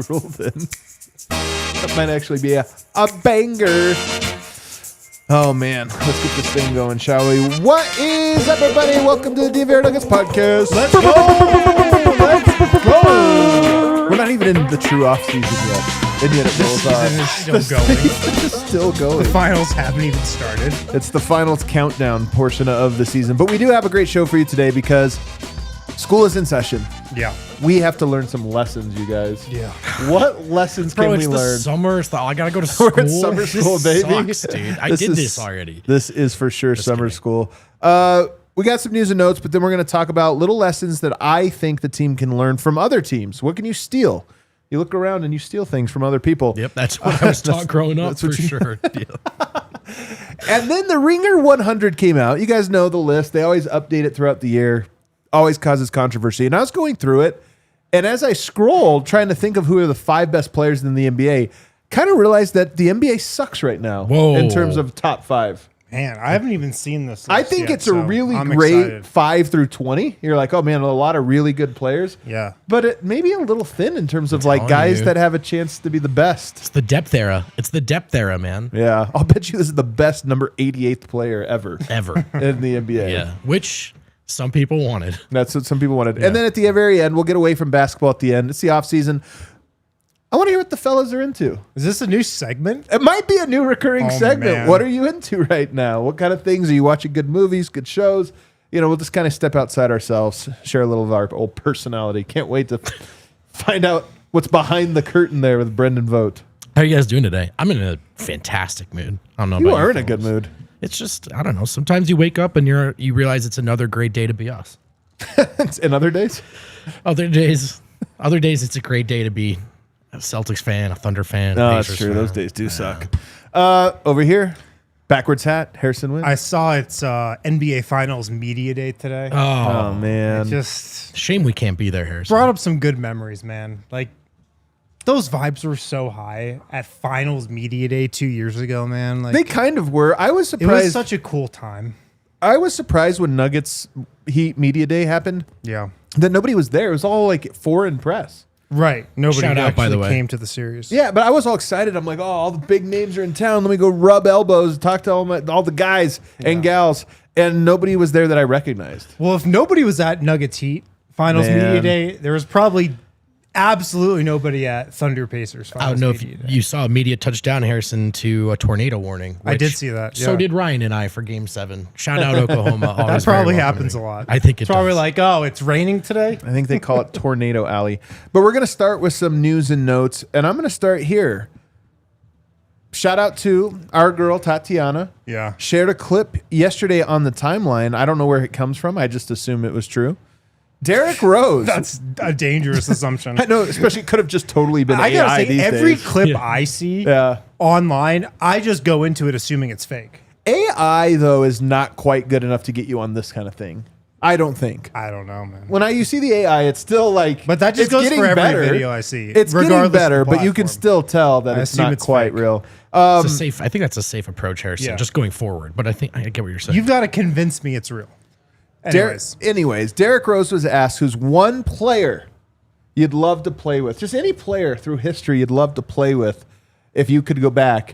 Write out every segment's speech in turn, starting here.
Rolled in. That might actually be a banger. Oh man, let's get this thing going, shall we? What is up, everybody? Welcome to the DNVR Nuggets Podcast. Let's go! Let's go! We're not even in the true off season yet, and yet it rolls on. Still going. It's still going. The finals haven't even started. It's the finals countdown portion of the season, but we do have a great show for you today because school is in session. Yeah. We have to learn some lessons, you guys. Yeah. What lessons can we learn? Summer. I gotta go to school. We're in summer school, baby. Sucks, dude. I did this already. This is for sure summer school. We got some news and notes, but then we're going to talk about little lessons that I think the team can learn from other teams. What can you steal? You look around and you steal things from other people. Yep, that's what I was taught growing up for sure. And then the Ringer 100 came out. You guys know the list. They always update it throughout the year. Always causes controversy. And I was going through it. And as I scrolled, trying to think of who are the 5 best players in the NBA, kind of realized that the NBA sucks right now in terms of top 5. Man, I haven't even seen this list I think yet, it's a really great excited. 5 through 20. You're like, oh man, a lot of really good players. Yeah. But it may be a little thin in terms of like guys that have a chance to be the best. It's the depth era. It's the depth era, man. Yeah. I'll bet you this is the best number 88th player ever in the NBA. Yeah. Which some people wanted. That's what some people wanted. Yeah. And then at the very end, we'll get away from basketball at the end. It's the off season. I want to hear what the fellas are into. Is this a new segment? It might be a new recurring segment. Man. What are you into right now? What kind of things? Are you watching good movies, good shows? You know, we'll just kind of step outside ourselves, share a little of our old personality. Can't wait to find out what's behind the curtain there with Brendan Vogt. How are you guys doing today? I'm in a fantastic mood. I don't know. You are in a good mood. It's just, I don't know. Sometimes you wake up and you realize it's another great day to be us. And other days? Other days, it's a great day to be a Celtics fan, a Thunder fan. No, that's true. Fan. Those days do suck. Over here, backwards hat, Harrison Wind. I saw it's NBA Finals Media Day today. Oh man. Just shame we can't be there, Harrison. Brought up some good memories, man. Like, those vibes were so high at Finals Media Day 2 years ago, man. Like, they kind of were. I was surprised. It was such a cool time. I was surprised when Nuggets Heat Media Day happened. Yeah. That nobody was there. It was all like foreign press. Right. Nobody Shout out, by the way, came to the series. Yeah, but I was all excited. I'm like, oh, all the big names are in town. Let me go rub elbows, talk to all the guys and gals. And nobody was there that I recognized. Well, if nobody was at Nuggets Heat Finals Media Day, there was probably absolutely nobody at Thunder Pacers Finals. I don't know if you saw a media touchdown, Harrison, to a tornado warning. I did see that. So did Ryan and I for Game 7. Shout out Oklahoma. That probably happens a lot. I think it's probably like, oh, it's raining today. I think they call it Tornado Alley. But we're going to start with some news and notes, and I'm going to start here. Shout out to our girl, Tatiana. Yeah. Shared a clip yesterday on the timeline. I don't know where it comes from. I just assume it was true. Darrick Rose. That's a dangerous assumption. I know, especially could have just totally been I gotta AI say, these every days. clip I see online, I just go into it assuming it's fake. AI, though, is not quite good enough to get you on this kind of thing. I don't think. I don't know, man. When you see the AI, it's still like... But that just goes for every video I see. It's getting better, but you can still tell that it's not quite real. I think that's a safe approach, Harrison, just going forward. But I think I get what you're saying. You've got to convince me it's real. Anyways, Darrick Rose was asked who's one player you'd love to play with. Just any player through history you'd love to play with if you could go back.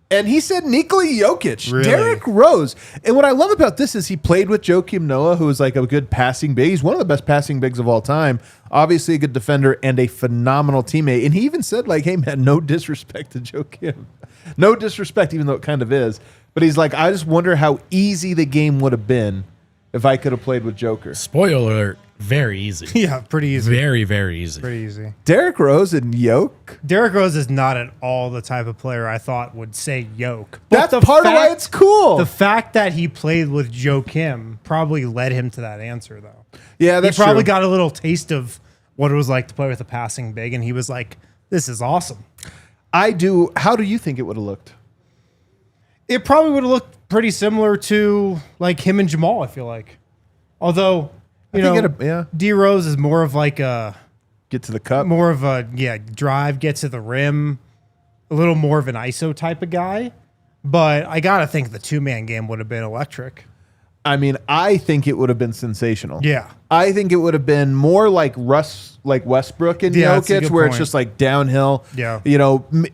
And he said Nikola Jokic, really? Darrick Rose. And what I love about this is he played with Joakim Noah, who is like a good passing big. He's one of the best passing bigs of all time. Obviously a good defender and a phenomenal teammate. And he even said like, hey, man, no disrespect to Joakim. No disrespect, even though it kind of is. But he's like, I just wonder how easy the game would have been if I could have played with Joker. Spoiler alert, very easy. Yeah, pretty easy. Very, very easy. Pretty easy. Derrick Rose and Yoke? Derrick Rose is not at all the type of player I thought would say Yoke. That's part of why it's cool. The fact that he played with Joakim probably led him to that answer, though. Yeah, that's true. He probably true. got a little taste of what it was like to play with a passing big, and he was like, this is awesome. I do. How do you think it would have looked? It probably would have looked pretty similar to like him and Jamal, I feel like. Although, D Rose is more of like a get to the cup. More of a drive, get to the rim, a little more of an ISO type of guy. But I gotta think the 2-man game would have been electric. I mean, I think it would have been sensational. Yeah. I think it would have been more like Westbrook and Jokic, where it's just like downhill. Yeah.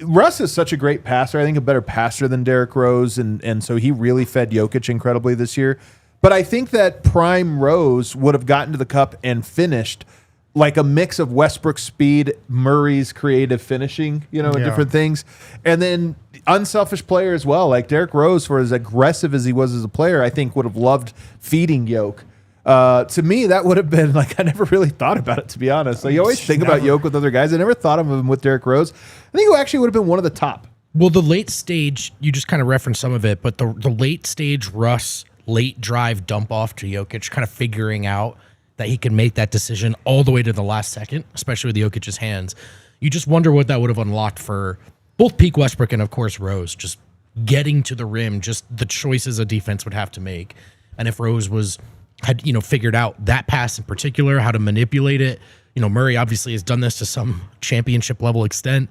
Russ is such a great passer. I think a better passer than Derrick Rose, and so he really fed Jokic incredibly this year. But I think that prime Rose would have gotten to the cup and finished like a mix of Westbrook's speed, Murray's creative finishing, and different things. And then unselfish player as well. Like Derrick Rose, for as aggressive as he was as a player, I think would have loved feeding Yoke. To me, that would have been like, I never really thought about it, to be honest. Like you always think about Yoke with other guys. I never thought of him with Derrick Rose. I think it actually would have been one of the top. Well, the late stage, you just kind of referenced some of it, but the late stage Russ, late drive dump off to Jokic, kind of figuring out that he can make that decision all the way to the last second, especially with Jokic's hands. You just wonder what that would have unlocked for both peak Westbrook and, of course, Rose, just getting to the rim, just the choices a defense would have to make. And if Rose had figured out that pass in particular, how to manipulate it, Murray obviously has done this to some championship level extent.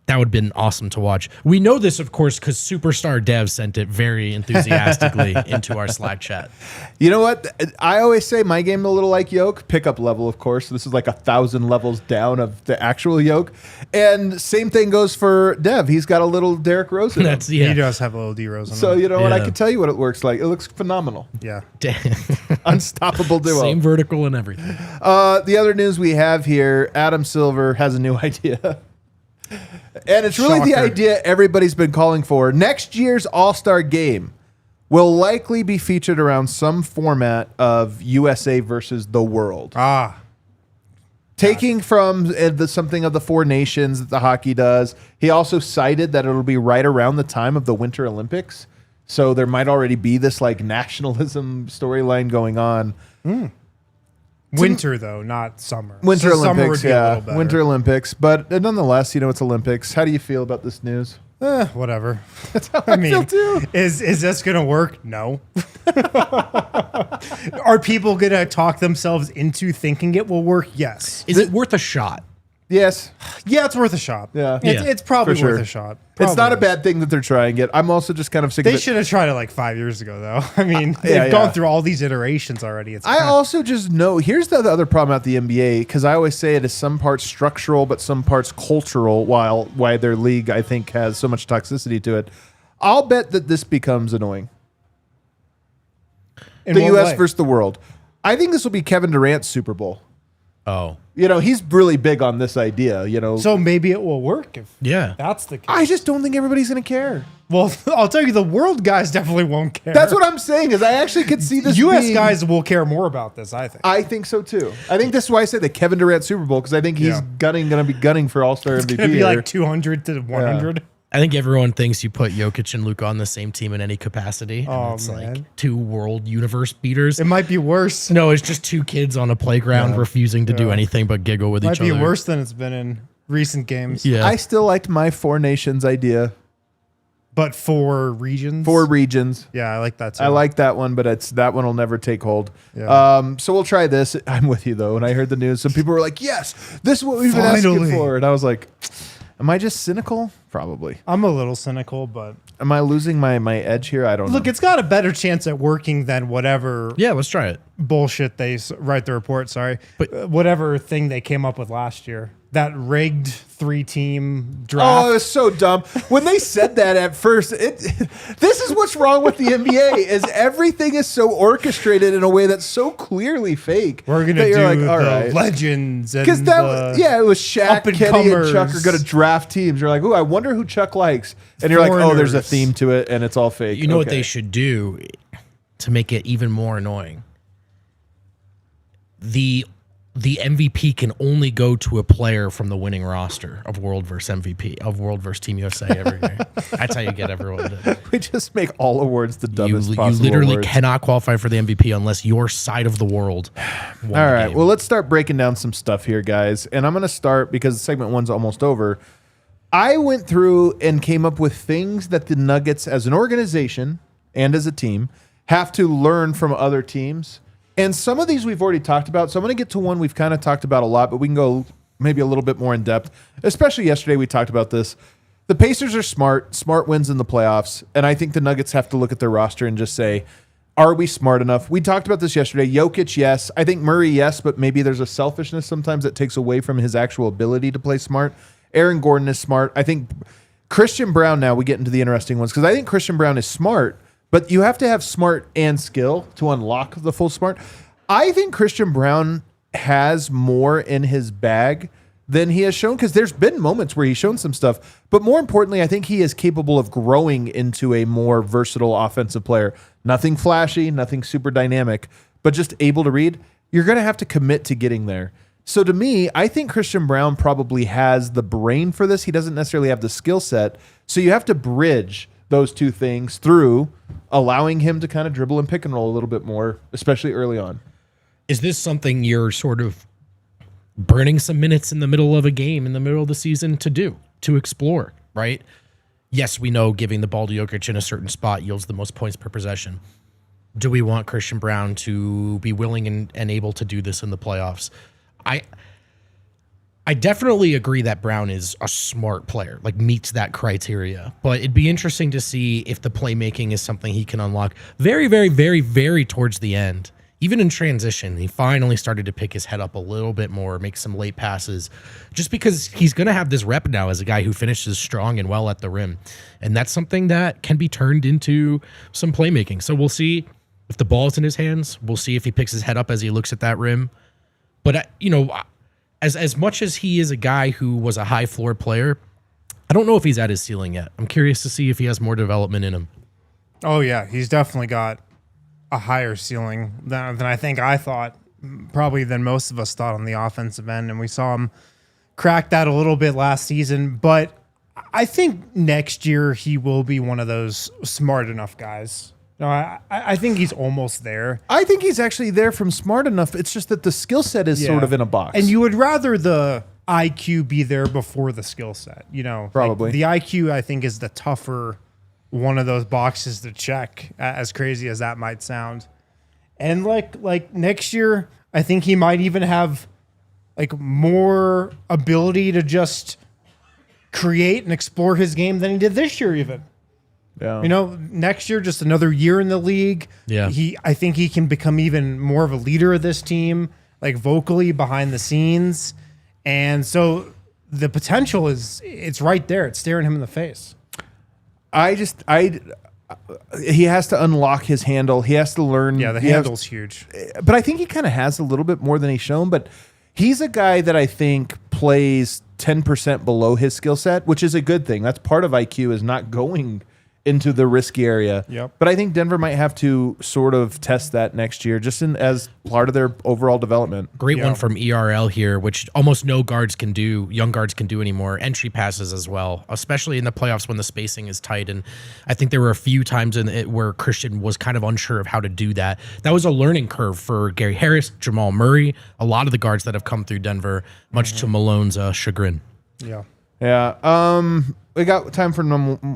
That would have been awesome to watch. We know this, of course, because Superstar Dev sent it very enthusiastically into our Slack chat. You know what? I always say my game a little like Yoke, pickup level, of course. This is like 1,000 levels down of the actual Yoke. And same thing goes for Dev. He's got a little Derrick Rose in him. He does have a little D Rose in him. So you know what? I can tell you what it works like. It looks phenomenal. Yeah. Unstoppable duo. Same vertical and everything. The other news we have here, Adam Silver has a new idea. And it's really the idea everybody's been calling for. Next year's All-Star game will likely be featured around some format of USA versus the world. Taking from something of the Four Nations that the hockey does. He also cited that it'll be right around the time of the Winter Olympics. So there might already be this like nationalism storyline going on. Winter, though, not summer. Winter Olympics, Olympics, yeah. Winter Olympics. But nonetheless, it's Olympics. How do you feel about this news? Whatever. That's how I feel too. Is this going to work? No. Are people going to talk themselves into thinking it will work? Yes. Is it worth a shot? Yes. Yeah, it's worth a shot. Yeah. It's probably worth a shot. It's not a bad thing that they're trying it. I'm also just kind of sick of it. They should have tried it like 5 years ago, though. I mean, they've gone through all these iterations already. I also just know, here's the other problem about the NBA, because I always say it is some parts structural, but some parts cultural, why their league, I think, has so much toxicity to it. I'll bet that this becomes annoying. The U.S. versus the world. I think this will be Kevin Durant's Super Bowl. Oh. He's really big on this idea, So maybe it will work if that's the case. I just don't think everybody's going to care. Well, I'll tell you, the world guys definitely won't care. That's what I'm saying, is I actually could see this U.S. guys will care more about this, I think. I think so, too. I think this is why I say the Kevin Durant Super Bowl, because I think he's going to be gunning for All-Star MVP. It's going to be like 200 to 100. Yeah. I think everyone thinks you put Jokic and Luka on the same team in any capacity. And it's like two world universe beaters. It might be worse. No, it's just two kids on a playground refusing to do anything but giggle with each other. Might be worse than it's been in recent games. Yeah. I still liked my Four Nations idea. But 4 regions? 4 regions. Yeah, I like that too. I like that one, but that one will never take hold. Yeah. So we'll try this. I'm with you, though. When I heard the news, some people were like, yes, this is what we've been asking for. And I was like, am I just cynical? Probably. I'm a little cynical, but... Am I losing my edge here? I don't know. Look, it's got a better chance at working than whatever... Yeah, let's try it. Bullshit they write the report, sorry. But whatever thing they came up with last year. That rigged 3-team draft. Oh, it was so dumb. When they said that at first, this is what's wrong with the NBA, is everything is so orchestrated in a way that's so clearly fake. We're going to do the legends and because it was Shaq, Kenny, and Chuck are going to draft teams. You're like, ooh, I wonder who Chuck likes. And you're like, oh, there's a theme to it, and it's all fake. You know what they should do to make it even more annoying? The MVP can only go to a player from the winning roster of World versus MVP, of World versus Team USA every year. That's how you get everyone to. We just make all awards the dumbest possible. You literally awards. Cannot qualify for the MVP unless your side of the world won. All right, well, let's start breaking down some stuff here, guys. And I'm going to start, because segment 1's almost over. I went through and came up with things that the Nuggets as an organization and as a team have to learn from other teams. And some of these we've already talked about. So I'm going to get to one we've kind of talked about a lot, but we can go maybe a little bit more in depth. Especially yesterday we talked about this. The Pacers are smart. Smart wins in the playoffs. And I think the Nuggets have to look at their roster and just say, are we smart enough? We talked about this yesterday. Jokic, yes. I think Murray, yes, but maybe there's a selfishness sometimes that takes away from his actual ability to play smart. Aaron Gordon is smart. I think Christian Brown, now we get into the interesting ones, because I think Christian Brown is smart, but you have to have smart and skill to unlock the full smart. I think Christian Brown has more in his bag than he has shown, because there's been moments where he's shown some stuff, but more importantly, I think he is capable of growing into a more versatile offensive player. Nothing flashy, nothing super dynamic, but just able to read. You're going to have to commit to getting there. So to me, I think Christian Brown probably has the brain for this. He doesn't necessarily have the skill set. So you have to bridge those two things through allowing him to kind of dribble and pick and roll a little bit more, especially early on. Is this something you're sort of burning some minutes in the middle of a game, in the middle of the season to explore, right? Yes, we know giving the ball to Jokic in a certain spot yields the most points per possession. Do we want Christian Brown to be willing and able to do this in the playoffs? I definitely agree that Brown is a smart player, like meets that criteria. But it'd be interesting to see if the playmaking is something he can unlock very, very, very, very towards the end. Even in transition, he finally started to pick his head up a little bit more, make some late passes, just because he's going to have this rep now as a guy who finishes strong and well at the rim. And that's something that can be turned into some playmaking. So we'll see if the ball's in his hands. We'll see if he picks his head up as he looks at that rim. But, as much as he is a guy who was a high floor player, I don't know if he's at his ceiling yet. I'm curious to see if he has more development in him. Oh, yeah. He's definitely got a higher ceiling than I think I thought, probably than most of us thought on the offensive end. And we saw him crack that a little bit last season. But I think next year he will be one of those smart enough guys. No, I think he's almost there. I think he's actually there from smart enough. It's just that the skill set is sort of in a box. And you would rather the IQ be there before the skill set, Probably. Like the IQ, I think, is the tougher one of those boxes to check, as crazy as that might sound. And like next year, I think he might even have like more ability to just create and explore his game than he did this year even. Yeah. Next year, just another year in the league. Yeah. I think he can become even more of a leader of this team, like vocally behind the scenes. And so the potential it's right there. It's staring him in the face. He has to unlock his handle. He has to learn. Yeah, the handle's huge. But I think he kind of has a little bit more than he's shown. But he's a guy that I think plays 10% below his skill set, which is a good thing. That's part of IQ, is not going into the risky area. Yep. But I think Denver might have to sort of test that next year, just as part of their overall development. Great one from ERL here, which almost no guards can do, young guards can do anymore. Entry passes as well, especially in the playoffs when the spacing is tight. And I think there were a few times in it where Christian was kind of unsure of how to do that. That was a learning curve for Gary Harris, Jamal Murray, a lot of the guards that have come through Denver, much to Malone's chagrin. Yeah. Yeah. We got time for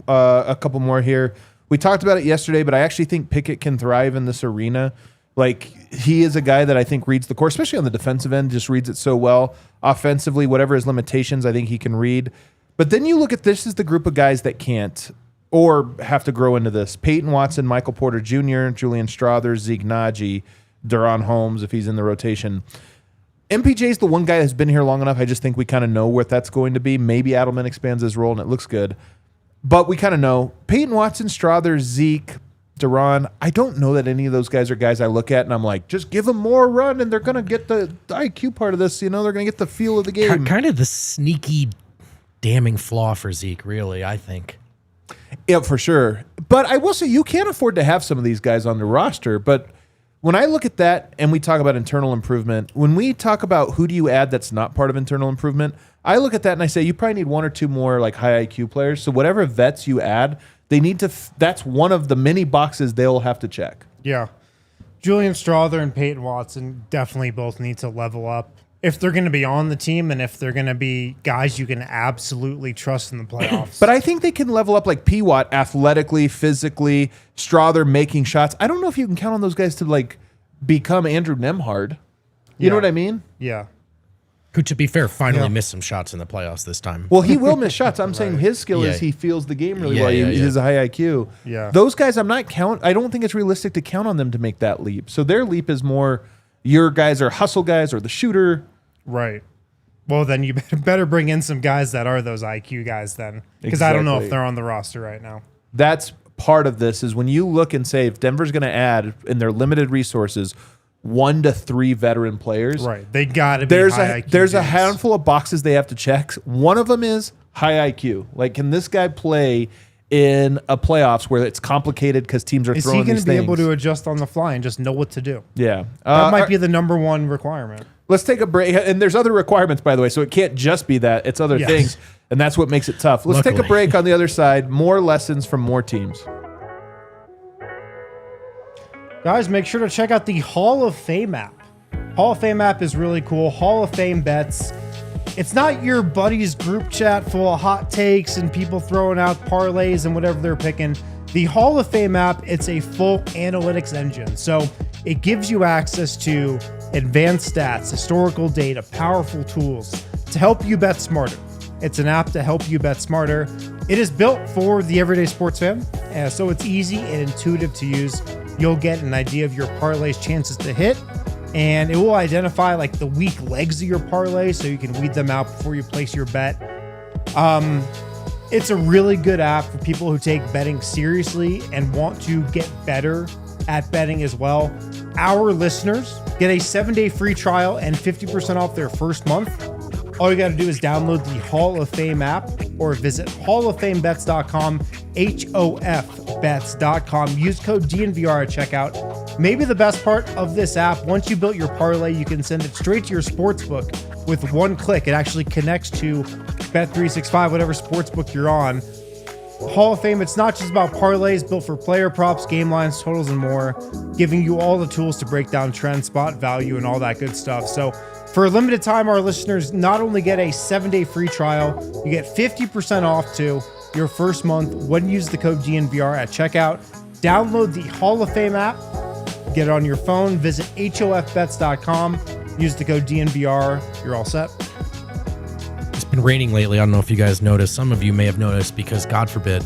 a couple more here. We talked about it yesterday, but I actually think Pickett can thrive in this arena. Like, he is a guy that I think reads the court, especially on the defensive end, just reads it so well. Offensively, whatever his limitations, I think he can read. But then you look at this as the group of guys that can't or have to grow into this. Peyton Watson, Michael Porter Jr., Julian Strawther, Zeke Naji, Duron Holmes, if he's in the rotation. MPJ is the one guy that's been here long enough. I just think we kind of know what that's going to be. Maybe Adelman expands his role and it looks good. But we kind of know. Peyton Watson, Strawther, Zeke, Duron. I don't know that any of those guys are guys I look at and I'm like, just give them more run and they're going to get the IQ part of this. They're going to get the feel of the game. Kind of the sneaky, damning flaw for Zeke, really, I think. Yeah, for sure. But I will say you can't afford to have some of these guys on the roster. But when I look at that and we talk about internal improvement, when we talk about who do you add that's not part of internal improvement, I look at that and I say you probably need one or two more like high IQ players. So whatever vets you add, they need to. That's one of the many boxes they'll have to check. Yeah. Julian Strawther and Peyton Watson definitely both need to level up if they're going to be on the team and if they're going to be guys you can absolutely trust in the playoffs. But I think they can level up like P-Watt athletically, physically, Strother making shots. I don't know if you can count on those guys to like become Andrew Nembhard. You know what I mean? Yeah. Who, to be fair, finally missed some shots in the playoffs this time. Well, he will miss shots. I'm saying his skill is he feels the game really well. He has a high IQ. Yeah. Those guys, I don't think it's realistic to count on them to make that leap. So their leap is more your guys are hustle guys or the shooter. Right. Well, then you better bring in some guys that are those IQ guys then. Because I don't know if they're on the roster right now. That's part of this is when you look and say if Denver's going to add in their limited resources 1 to 3 veteran players. Right. They got to be There's high IQ There's a dudes. handful of boxes they have to check. One of them is high IQ. Like, can this guy play in a playoffs where it's complicated because teams are throwing these things? Is he going to be able to adjust on the fly and just know what to do? Yeah. That might be the number one requirement. Let's take a break. And there's other requirements, by the way, so it can't just be that. It's other things, and that's what makes it tough. Let's take a break on the other side. More lessons from more teams. Guys, make sure to check out the Hall of Fame app. Hall of Fame app is really cool. Hall of Fame bets. It's not your buddy's group chat full of hot takes and people throwing out parlays and whatever they're picking. The Hall of Fame app, it's a full analytics engine. So it gives you access to advanced stats, historical data, powerful tools to help you bet smarter. It's an app to help you bet smarter. It is built for the everyday sports fan, so it's easy and intuitive to use. You'll get an idea of your parlay's chances to hit, and it will identify like the weak legs of your parlay so you can weed them out before you place your bet. It's a really good app for people who take betting seriously and want to get better at betting as well. Our listeners get a 7-day free trial and 50% off their first month. All you got to do is download the Hall of Fame app or visit hallofamebets.com, HOFbets.com. Use code DNVR at checkout. Maybe the best part of this app, once you built your parlay, you can send it straight to your sportsbook with one click. It actually connects to Bet365, whatever sportsbook you're on. Hall of Fame, it's not just about parlays built for player props, game lines, totals, and more, giving you all the tools to break down trend, spot value, and all that good stuff. So for a limited time, our listeners not only get a 7-day free trial, you get 50% off to your first month when you use the code DNVR at checkout. Download the Hall of Fame app, get it on your phone, visit HOFbets.com, use the code DNVR, you're all set. It's been raining lately. I don't know if you guys noticed. Some of you may have noticed because, God forbid,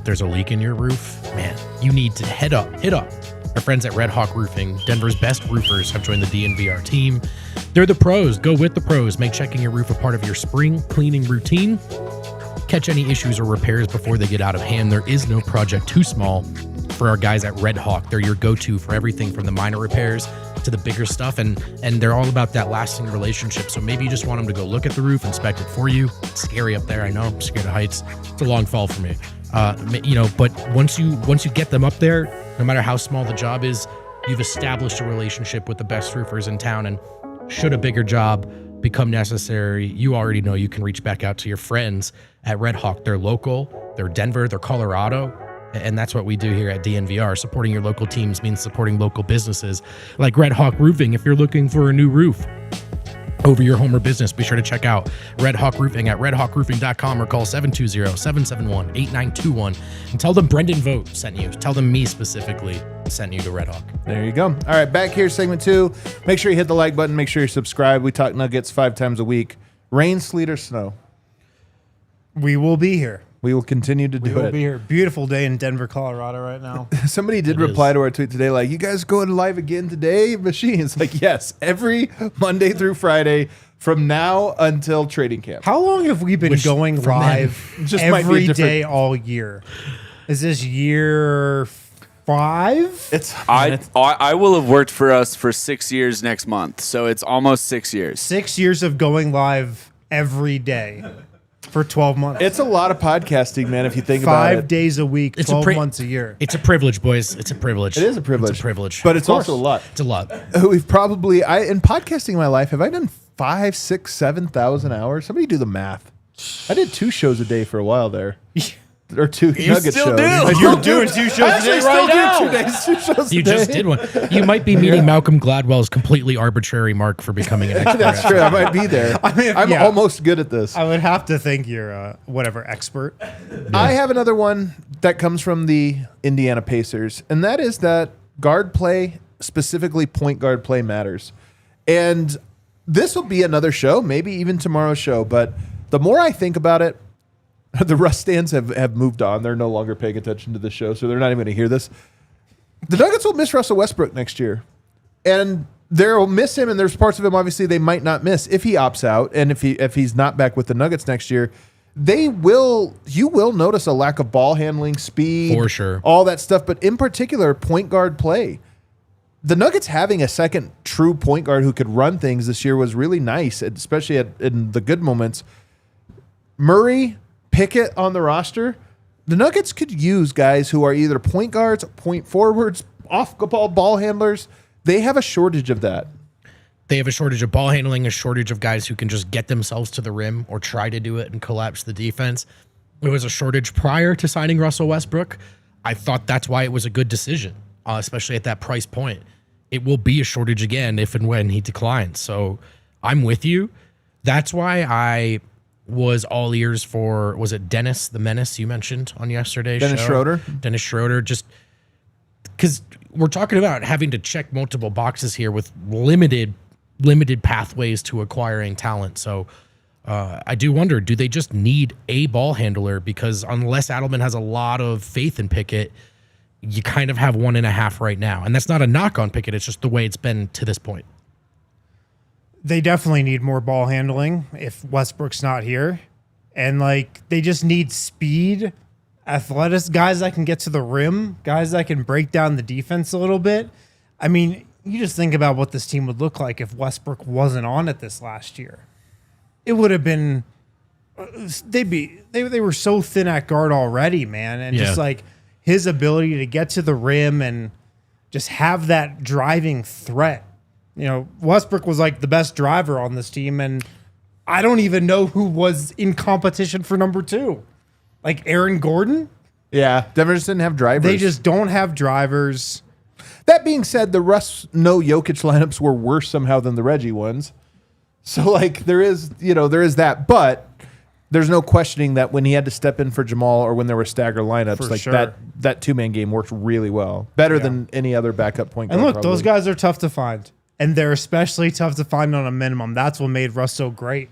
there's a leak in your roof. Man, you need to hit up. Our friends at Red Hawk Roofing, Denver's best roofers, have joined the DNVR team. They're the pros. Go with the pros. Make checking your roof a part of your spring cleaning routine. Catch any issues or repairs before they get out of hand. There is no project too small for our guys at Red Hawk. They're your go-to for everything from the minor repairs to the bigger stuff, and they're all about that lasting relationship. So maybe you just want them to go look at the roof, inspect it for you. It's scary up there. I know. I'm scared of heights. It's a long fall for me. But once you get them up there, no matter how small the job is, you've established a relationship with the best roofers in town. And should a bigger job become necessary, you already know you can reach back out to your friends at Red Hawk. They're local, they're Denver, they're Colorado. And that's what we do here at DNVR. Supporting your local teams means supporting local businesses like Red Hawk Roofing. If you're looking for a new roof over your home or business, be sure to check out Red Hawk Roofing at redhawkroofing.com or call 720-771-8921 and tell them Brendan Vogt sent you. Tell them me specifically sent you to Red Hawk. There you go. All right, back here, segment 2. Make sure you hit the like button. Make sure you subscribe. We talk Nuggets 5 times a week. Rain, sleet, or snow. We will be here. We will continue to do it. We will be here. Beautiful day in Denver, Colorado right now. Somebody did reply to our tweet today, like, you guys going live again today? Machine. It's like, yes, every Monday through Friday from now until trading camp. How long have we been going live Just might be a every different- day all year? Is this year 5? I will have worked for us for 6 years next month, so it's almost 6 years. 6 years of going live every day for 12 months. It's a lot of podcasting, man, if you think about it. 5 days a week, 12 months a year. It's a privilege, boys. It's a privilege. It is a privilege. It's a privilege. But it's also a lot. It's a lot. We've probably, in podcasting in my life, have I done 5, 6, 7,000 hours? Somebody do the math. I did 2 shows a day for a while there. or two Nugget still shows. do. I You're doing 2 shows I actually today right now. still do 2 days, 2 shows You a day. just did one. You might be meeting Malcolm Gladwell's completely arbitrary mark for becoming an expert. That's true. I might be there. I'm yeah. almost good at this. I would have to think you're a whatever expert. I have another one that comes from the Indiana Pacers, and that is that guard play, specifically point guard play, matters. And this will be another show, maybe even tomorrow's show, but the more I think about it, the Russ stands have moved on. They're no longer paying attention to the show, so they're not even going to hear this. The Nuggets will miss Russell Westbrook next year. And they'll miss him, and there's parts of him, obviously, they might not miss if he opts out and if he's not back with the Nuggets next year. You will notice a lack of ball handling, speed, For sure. all that stuff, but in particular, point guard play. The Nuggets having a second true point guard who could run things this year was really nice, especially in the good moments. Murray, Pickett on the roster. The Nuggets could use guys who are either point guards, point forwards, off-the-ball ball handlers. They have a shortage of that. They have a shortage of ball handling, a shortage of guys who can just get themselves to the rim or try to do it and collapse the defense. It was a shortage prior to signing Russell Westbrook. I thought that's why it was a good decision, especially at that price point. It will be a shortage again if and when he declines. So I'm with you. That's why I was all ears for, was it Dennis the Menace you mentioned on yesterday's Dennis show? Schroeder? Dennis Schroeder, just because we're talking about having to check multiple boxes here with limited pathways to acquiring talent. So I do wonder, do they just need a ball handler? Because unless Adelman has a lot of faith in Pickett, you kind of have 1.5 right now. And that's not a knock on Pickett. It's just the way it's been to this point. They definitely need more ball handling if Westbrook's not here. And they just need speed, athletic guys that can get to the rim, guys that can break down the defense a little bit. I mean, you just think about what this team would look like if Westbrook wasn't on it this last year. It would have been they were so thin at guard already, man. And just his ability to get to the rim and just have that driving threat. Westbrook was the best driver on this team, and I don't even know who was in competition for number 2. Aaron Gordon? Yeah, Denver just didn't have drivers. They just don't have drivers. That being said, the Russ no Jokic lineups were worse somehow than the Reggie ones. So there is that, but there's no questioning that when he had to step in for Jamal or when there were stagger lineups, sure. that 2-man game worked really well, better than any other backup point guard. And look, probably. those guys are tough to find, and they're especially tough to find on a minimum. That's what made Russ so great.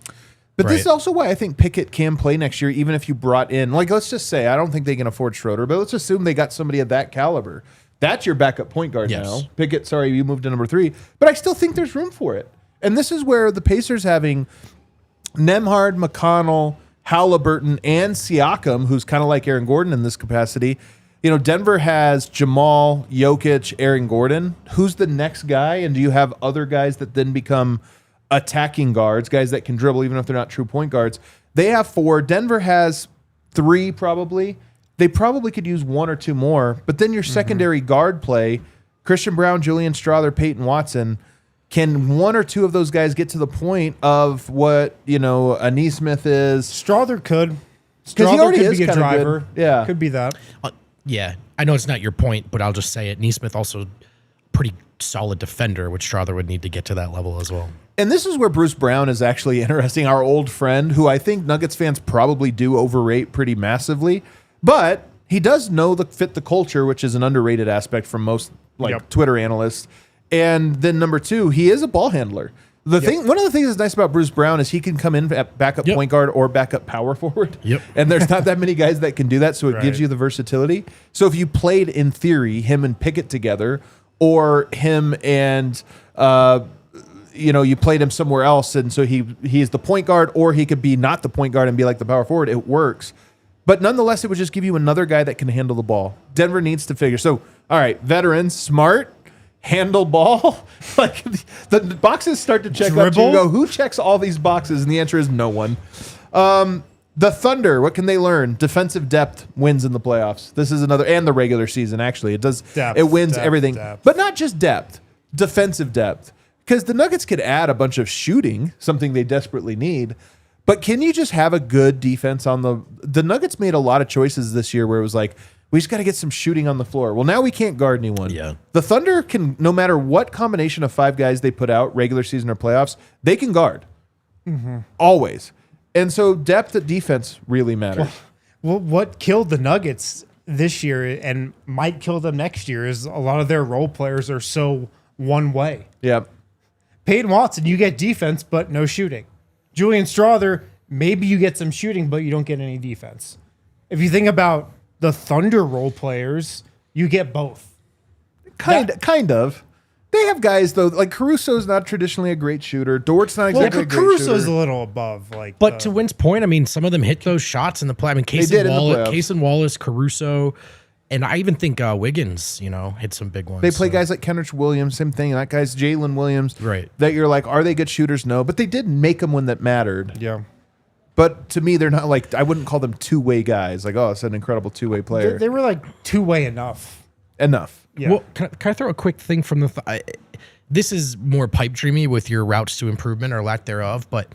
But this is also why I think Pickett can play next year, even if you brought in, let's just say, I don't think they can afford Schroeder, but let's assume they got somebody of that caliber. That's your backup point guard now. Pickett, sorry, you moved to number 3. But I still think there's room for it. And this is where the Pacers having Nembhard, McConnell, Halliburton, and Siakam, who's kind of like Aaron Gordon in this capacity. Denver has Jamal, Jokic, Aaron Gordon. Who's the next guy? And do you have other guys that then become attacking guards, guys that can dribble even if they're not true point guards? They have 4. Denver has 3 probably. They probably could use 1 or 2 more. But then your secondary guard play, Christian Brown, Julian Strawther, Peyton Watson, can 1 or 2 of those guys get to the point of what, a Nesmith is? Strawther could. Because he already could is be a kinda driver. good. Yeah. Could be that. Yeah. I know it's not your point, but I'll just say it. Nesmith also pretty solid defender, which Strawther would need to get to that level as well. And this is where Bruce Brown is actually interesting, our old friend, who I think Nuggets fans probably do overrate pretty massively. But he does know fit the culture, which is an underrated aspect from most Twitter analysts. And then number 2, he is a ball handler. One of the things that's nice about Bruce Brown is he can come in at backup point guard or backup power forward. And there's not that many guys that can do that, so it gives you the versatility. So if you played, in theory, him and Pickett together, or him and you played him somewhere else, and so he's the point guard, or he could be not the point guard and be like the power forward, it works. But nonetheless, it would just give you another guy that can handle the ball. Denver needs to figure. So, all right, veterans, smart, handle ball. The boxes start to check up. You go, who checks all these boxes? And the answer is no one. The Thunder, what can they learn? Defensive depth wins in the playoffs. This is another, and the regular season, actually. It does. It wins everything. But not just depth, defensive depth. Because the Nuggets could add a bunch of shooting, something they desperately need. But can you just have a good defense on the Nuggets made a lot of choices this year where it was like, we just got to get some shooting on the floor. Well, now we can't guard anyone. Yeah. The Thunder can, no matter what combination of 5 guys they put out, regular season or playoffs, they can guard. Always. And so depth at defense really matters. Well, what killed the Nuggets this year and might kill them next year is a lot of their role players are so one way. Yeah. Peyton Watson, you get defense, but no shooting. Julian Strawther, maybe you get some shooting, but you don't get any defense. If you think about the Thunder role players, you get both. Kind of. They have guys, though, like Caruso's not traditionally a great shooter. Dort's not exactly a great Caruso's shooter. a little above. But to Wynn's point, I mean, some of them hit those shots in the play. I mean, Cason Wallace, Caruso, and I even think Wiggins, hit some big ones. They play guys like Kenrich Williams, same thing. That guy's Jalen Williams. Right. That you're like, are they good shooters? No. But they did make them when that mattered. Yeah. But to me, they're not like, I wouldn't call them two-way guys. Like, oh, it's an incredible two-way player. They were like two-way enough. Enough. Yeah. Well, can I throw a quick thing from the this is more pipe dreamy with your routes to improvement or lack thereof, but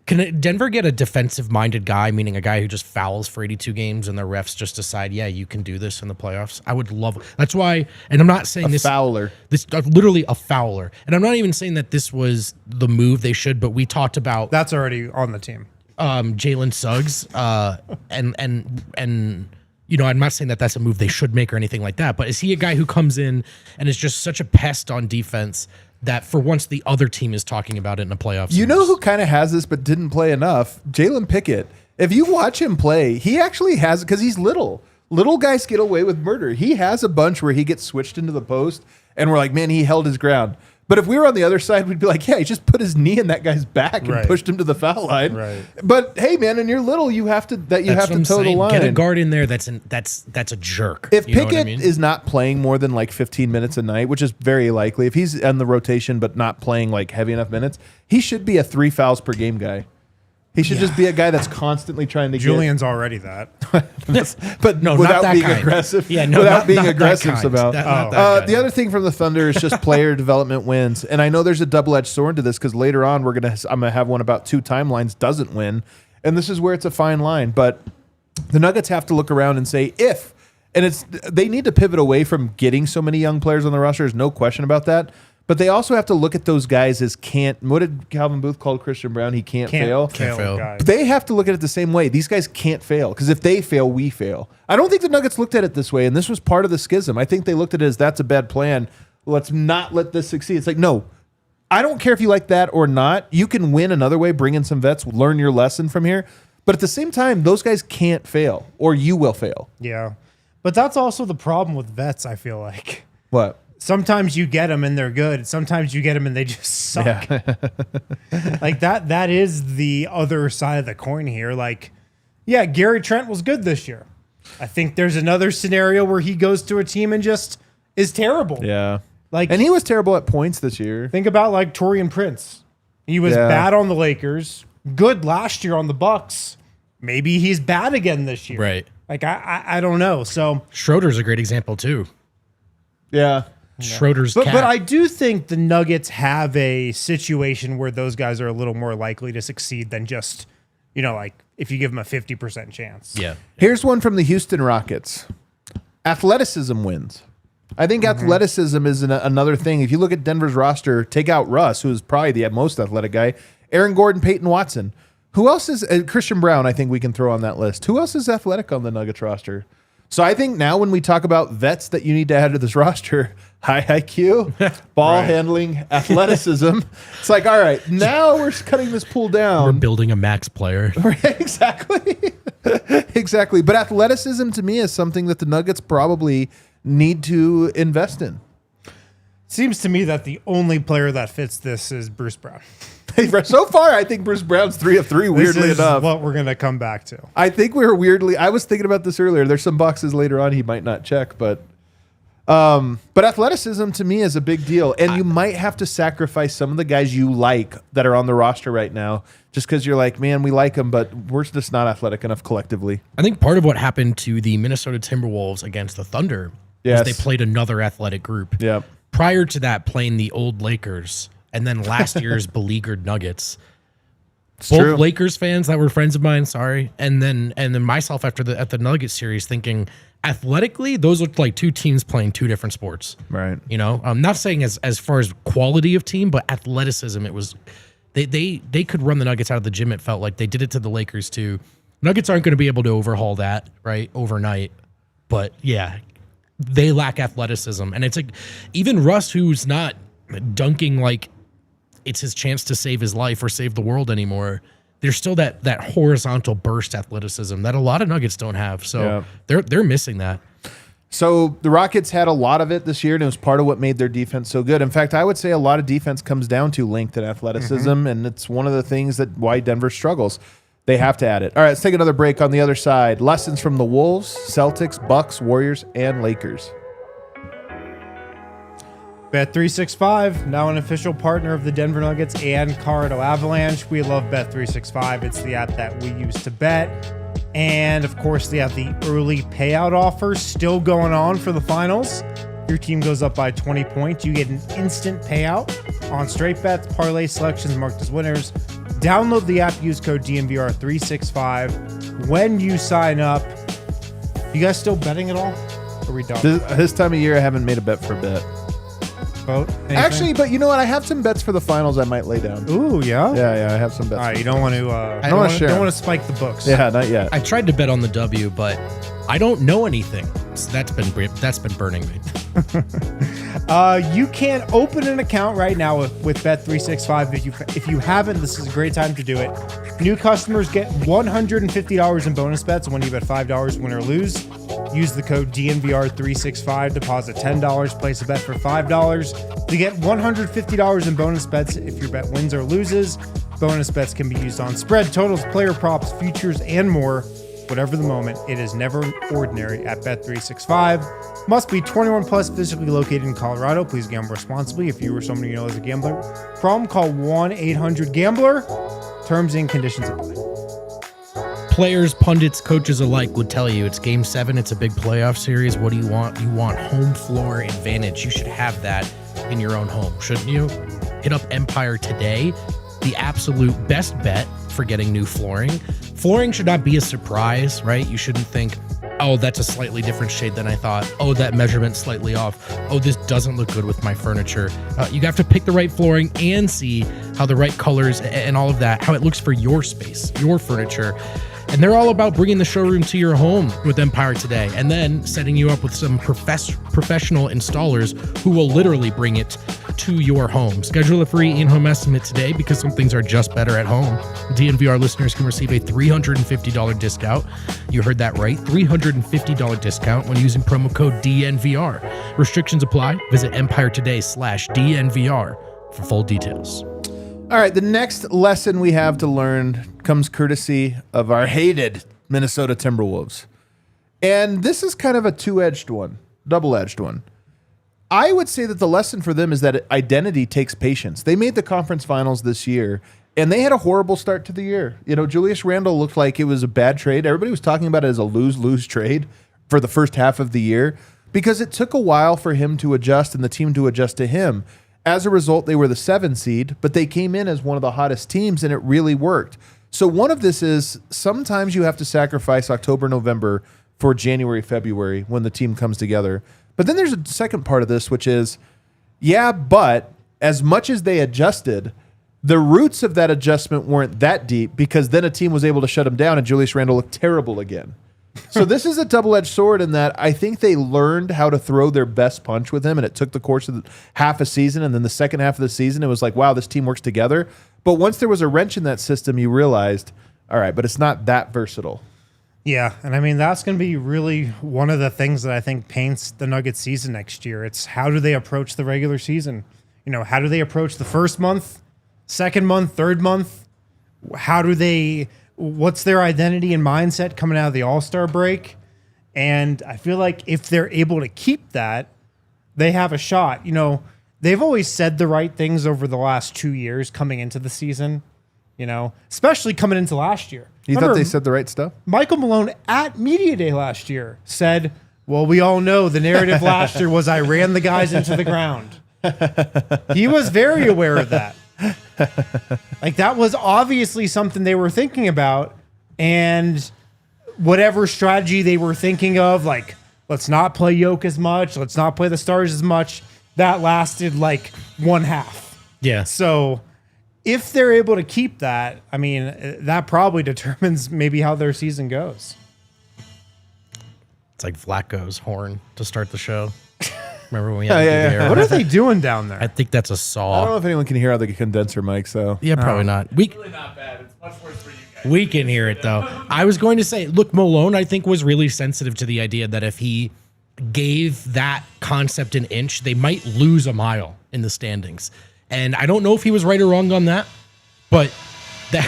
can Denver get a defensive-minded guy, meaning a guy who just fouls for 82 games and the refs just decide, yeah, you can do this in the playoffs? I would love. That's why, and I'm not saying Fowler. This literally a fouler, and I'm not even saying that this was the move they should, but we talked about That's already on the team. Jalen Suggs, and I'm not saying that that's a move they should make or anything like that, but is he a guy who comes in and is just such a pest on defense that for once the other team is talking about it in a playoff series? You know who kind of has this but didn't play enough? Jalen Pickett. If you watch him play, he actually has, because he's little. Little guys get away with murder. He has a bunch where he gets switched into the post, and we're like, man, he held his ground. But if we were on the other side, we'd be like, yeah, he just put his knee in that guy's back and pushed him to the foul line. Right. But hey, man, and you're little, you have to toe the line. Get a guard in there that's a jerk. If You know what Pickett I mean? is not playing more than like 15 minutes a night, which is very likely, if he's on the rotation but not playing like heavy enough minutes, he should be a 3 fouls per game guy. He should just be a guy that's constantly trying to Julian's already that. but No, without not that being kind. aggressive. Yeah, no, without not- being not that aggressive kind. about. Not that kind. The other thing from the Thunder is just player development wins, and I know there's a double-edged sword to this because later on I'm gonna have one about 2 timelines doesn't win, and this is where it's a fine line. But the Nuggets have to look around and say they need to pivot away from getting so many young players on the roster. There's no question about that. But they also have to look at those guys as can't. What did Calvin Booth call Christian Brown? He can't fail. fail. Guys. They have to look at it the same way. These guys can't fail because if they fail, we fail. I don't think the Nuggets looked at it this way, and this was part of the schism. I think they looked at it as that's a bad plan. Let's not let this succeed. It's like, no, I don't care if you like that or not. You can win another way, bring in some vets, learn your lesson from here. But at the same time, those guys can't fail, or you will fail. Yeah. But that's also the problem with vets, I feel like. What? Sometimes you get them and they're good. Sometimes you get them and they just suck. Like that is the other side of the coin here. Like, yeah, Gary Trent was good this year. I think there's another scenario where he goes to a team and just is terrible. Yeah. Like, And he was terrible at points this year. think about like Taurean Prince. He was Yeah. bad on the Lakers, good last year on the Bucks. Maybe he's bad again this year. Right. Like I don't know. So Schroeder's a great example too. Yeah. Schroeder's But cat. I do think the Nuggets have a situation where those guys are a little more likely to succeed than just, like if you give them a 50% chance. yeah. Here's one from the Houston Rockets. Athleticism wins. I think athleticism is another thing. If you look at Denver's roster, take out Russ, who is probably the most athletic guy, Aaron Gordon, Peyton Watson. Who else is Christian Brown? I think we can throw on that list. Who else is athletic on the Nuggets roster? So I think now when we talk about vets that you need to add to this roster, high IQ, ball handling, athleticism, it's like, all right, now we're cutting this pool We're down. building a max player. Exactly. Exactly. But athleticism to me is something that the Nuggets probably need to invest in. Seems to me that the only player that fits this is Bruce Brown. So far, I think Bruce Brown's 3 of 3, weirdly This is enough. what we're going to come back to. I think we were weirdly. I was thinking about this earlier. There's some boxes later on he might not check, but athleticism to me is a big deal, and you might have to sacrifice some of the guys you like that are on the roster right now, just because you're like, man, we like them, but we're just not athletic enough collectively. I think part of what happened to the Minnesota Timberwolves against the Thunder Yes. was they played another athletic group. Yeah, Prior to that, playing the old Lakers, and then last year's beleaguered Nuggets. Both true. Lakers fans that were friends of mine, sorry, and then myself at the Nuggets series, thinking athletically those looked like two teams playing two different sports. Right. You know, I'm not saying as far as quality of team, but athleticism. It was they could run the Nuggets out of the gym. It felt like they did it to the Lakers too. Nuggets aren't going to be able to overhaul that right overnight, but yeah, they lack athleticism, and it's like even Russ, who's not dunking like it's his chance to save his life or save the world anymore. There's still that horizontal burst athleticism that a lot of Nuggets don't have. So they're missing that. So the Rockets had a lot of it this year, and it was part of what made their defense so good. In fact, I would say a lot of defense comes down to length and athleticism, and it's one of the things that why Denver struggles. They have to add it. All right, let's take another break. On the other side, lessons from the Wolves, Celtics, Bucks, Warriors, and Lakers. Bet365, now an official partner of the Denver Nuggets and Colorado Avalanche. We love Bet365. It's the app that we use to bet. And of course, they have the early payout offer still going on for the finals. Your team goes up by 20 points. You get an instant payout on straight bets, parlay selections marked as winners. Download the app, use code DNVR365 when you sign up. You guys still betting at all? Or are we done? This time of year, I haven't made a bet for a bit. Vote? Anything? Actually, but you know what? I have some bets for the finals I might lay down. Ooh, yeah? Yeah, I have some bets. All right, you don't want to. I don't want to share. Don't want to spike the books. Yeah, not yet. I tried to bet on the W, but I don't know anything. So that's been burning me. You can open an account right now with Bet365. If you haven't, this is a great time to do it. New customers get $150 in bonus bets when you bet $5 win or lose. Use the code DNVR365. Deposit $10. Place a bet for $5 to get $150 in bonus bets if your bet wins or loses. Bonus bets can be used on spread, totals, player props, futures, and more. Whatever the moment, it is never ordinary at Bet365. Must be 21 plus, physically located in Colorado. Please gamble responsibly. If you or someone you know is a gambler, problem, call 1-800-GAMBLER. Terms and conditions apply. Players, pundits, coaches alike would tell you it's Game 7. It's a big playoff series. What do you want? You want home floor advantage. You should have that in your own home, shouldn't you? Hit up Empire today. The absolute best bet for getting new flooring. Flooring should not be a surprise, right? You shouldn't think, oh, that's a slightly different shade than I thought. Oh, that measurement's slightly off. Oh, this doesn't look good with my furniture. You have to pick the right flooring and see how the right colors and all of that, how it looks for your space, your furniture. And they're all about bringing the showroom to your home with Empire today, and then setting you up with some professional installers who will literally bring it to your home. Schedule a free in-home estimate today because some things are just better at home. DNVR listeners can receive a $350 discount. You heard that right, $350 discount when using promo code DNVR. Restrictions apply. Visit empiretoday.com/DNVR for full details. All right, the next lesson we have to learn comes courtesy of our hated Minnesota Timberwolves. And this is kind of a two-edged one, double-edged one. I would say that the lesson for them is that identity takes patience. They made the conference finals this year, and they had a horrible start to the year. You know, Julius Randle looked like it was a bad trade. Everybody was talking about it as a lose-lose trade for the first half of the year because it took a while for him to adjust and the team to adjust to him. As a result, they were the 7 seed, but they came in as one of the hottest teams, and it really worked. So one of this is sometimes you have to sacrifice October, November for January, February when the team comes together. But then there's a second part of this, which is, yeah, but as much as they adjusted, the roots of that adjustment weren't that deep because then a team was able to shut them down and Julius Randle looked terrible again. So this is a double-edged sword in that I think they learned how to throw their best punch with him, and it took the course of half a season, and then the second half of the season, it was like, wow, this team works together. But once there was a wrench in that system, you realized, all right, but it's not that versatile. Yeah, and I mean, that's going to be really one of the things that I think paints the Nuggets season next year. It's how do they approach the regular season? You know, how do they approach the first month, second month, third month? What's their identity and mindset coming out of the All-Star break? And I feel like if they're able to keep that, they have a shot. You know, they've always said the right things over the last 2 years coming into the season, you know, especially coming into last year. You thought they said the right stuff? Michael Malone at Media Day last year said, well, we all know the narrative last year was I ran the guys into the ground. He was very aware of that. Like, that was obviously something they were thinking about. And whatever strategy they were thinking of, like, let's not play Yoke as much, let's not play the Stars as much, that lasted like one half. Yeah. So if they're able to keep that, I mean, that probably determines maybe how their season goes. It's like Vlaco's horn to start the show. Remember when we had to do the air? What are they doing down there? I think that's a I don't saw. know if anyone can hear out the condenser mic, so. Yeah, probably not. We Really not bad. It's much worse for you guys. We can hear it though. I was going to say, look, Malone, I think, was really sensitive to the idea that if he gave that concept an inch, they might lose a mile in the standings. And I don't know if he was right or wrong on that, but that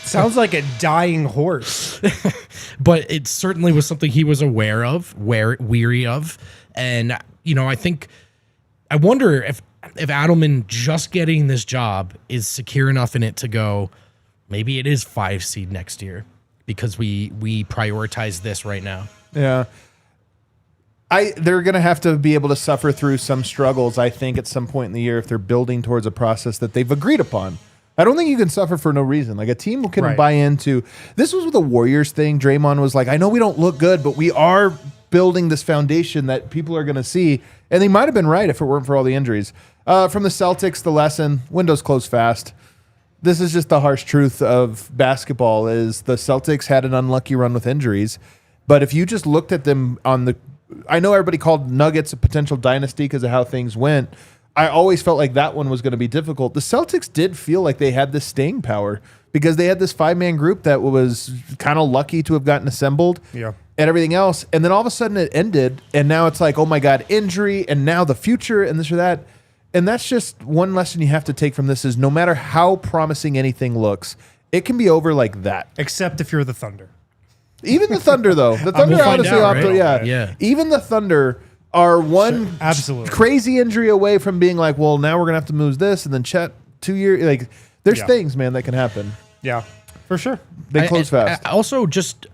Sounds like a dying horse. but it certainly was something he was aware of, weary of. And, you know, I wonder if Adelman just getting this job is secure enough in it to go, maybe it is 5 seed next year because we prioritize this right now. Yeah. They're going to have to be able to suffer through some struggles, I think, at some point in the year if they're building towards a process that they've agreed upon. I don't think you can suffer for no reason. Like, a team can buy into. This was with the Warriors thing. Draymond was like, I know we don't look good, but we are building this foundation that people are going to see. And they might have been right if it weren't for all the injuries. From the Celtics, the lesson, windows close fast. This is just the harsh truth of basketball is the Celtics had an unlucky run with injuries. But if you just looked at them on the, I know everybody called Nuggets a potential dynasty because of how things went. I always felt like that one was going to be difficult. The Celtics did feel like they had this staying power because they had this 5-man group that was kind of lucky to have gotten assembled and everything else. And then all of a sudden it ended. And now it's like, oh my God, injury. And now the future and this or that. And that's just one lesson you have to take from this is no matter how promising anything looks, it can be over like that. Except if you're the Thunder. Even the Thunder, though. The Thunder, We'll find honestly, out, right? Yeah. Even the Thunder are one Absolutely. crazy injury away from being like, well, now we're going to have to move this. And then Chet, 2 years. Like, there's things, man, that can happen. Yeah, for sure. They close fast. Also, just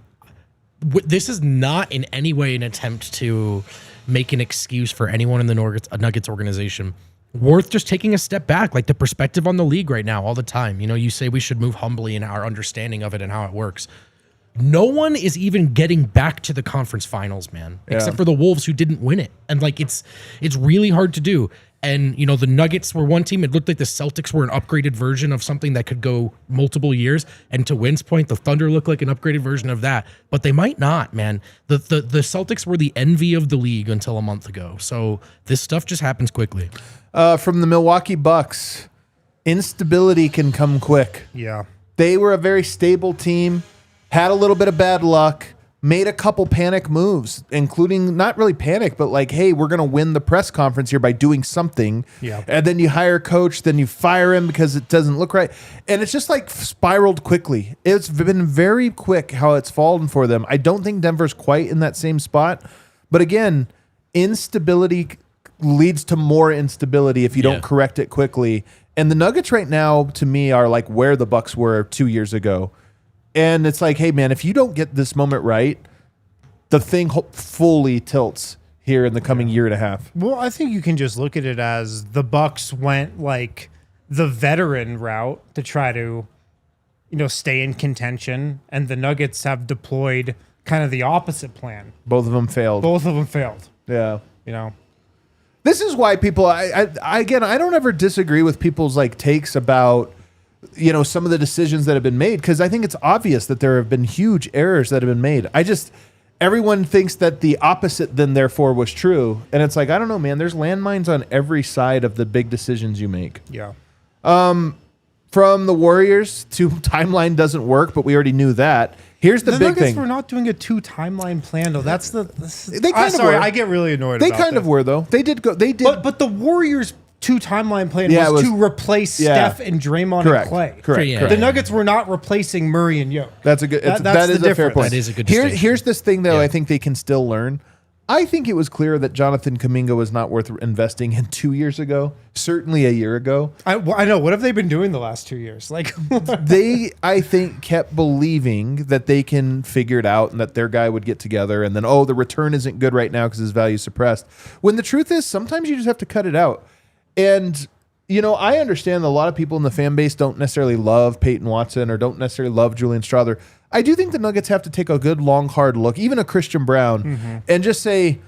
this is not in any way an attempt to make an excuse for anyone in the Nuggets organization. Worth just taking a step back, like the perspective on the league right now all the time. You know, you say we should move humbly in our understanding of it and how it works. No one is even getting back to the conference finals, man, except for the Wolves who didn't win it. And like, it's really hard to do. And, you know, the Nuggets were one team. It looked like the Celtics were an upgraded version of something that could go multiple years. And to Wynn's point, the Thunder look like an upgraded version of that, but they might not, man. The Celtics were the envy of the league until a month ago. So this stuff just happens quickly. From the Milwaukee Bucks, instability can come quick. Yeah. They were a very stable team, had a little bit of bad luck, made a couple panic moves, including not really panic, but like, hey, we're going to win the press conference here by doing something. Yeah. And then you hire a coach, then you fire him because it doesn't look right. And it's just like spiraled quickly. It's been very quick how it's fallen for them. I don't think Denver's quite in that same spot. But again, instability leads to more instability if you don't correct it quickly. And the Nuggets right now, to me, are like where the Bucks were 2 years ago. And it's like, hey, man, if you don't get this moment right, the thing fully tilts here in the coming year and a half. Well, I think you can just look at it as the Bucks went like the veteran route to try to, you know, stay in contention, and the Nuggets have deployed kind of the opposite plan. Both of them failed. Yeah. You know. This is why people, I don't ever disagree with people's like takes about, you know, some of the decisions that have been made, because I think it's obvious that there have been huge errors that have been made. Everyone thinks that the opposite then therefore was true. And it's like, I don't know, man, there's landmines on every side of the big decisions you make. Yeah. From the Warriors to timeline doesn't work, but we already knew that. Here's the big Nuggets thing. were not doing a 2-timeline plan, though. That's the. They kind of were. I get really annoyed. They about kind this. of were, though. They did go. They did. But the Warriors' 2-timeline plan Yeah, was it was- to replace Steph and Draymond Correct. and Clay. Correct. Yeah. Correct. The Nuggets were not replacing Murray and Yoke. That's a good. That's That is the a fair difference. point. That is a good distinction. Here's this thing, though. Yeah. I think they can still learn. I think it was clear that Jonathan Kuminga was not worth investing in 2 years ago. Certainly a year ago. I know. What have they been doing the last 2 years? Like, They, I think, kept believing that they can figure it out and that their guy would get together. And then, oh, the return isn't good right now because his value is suppressed. When the truth is, sometimes you just have to cut it out. And I understand that a lot of people in the fan base don't necessarily love Peyton Watson or don't necessarily love Julian Strawther. I do think the Nuggets have to take a good, long, hard look, even a Christian Brown, and just say,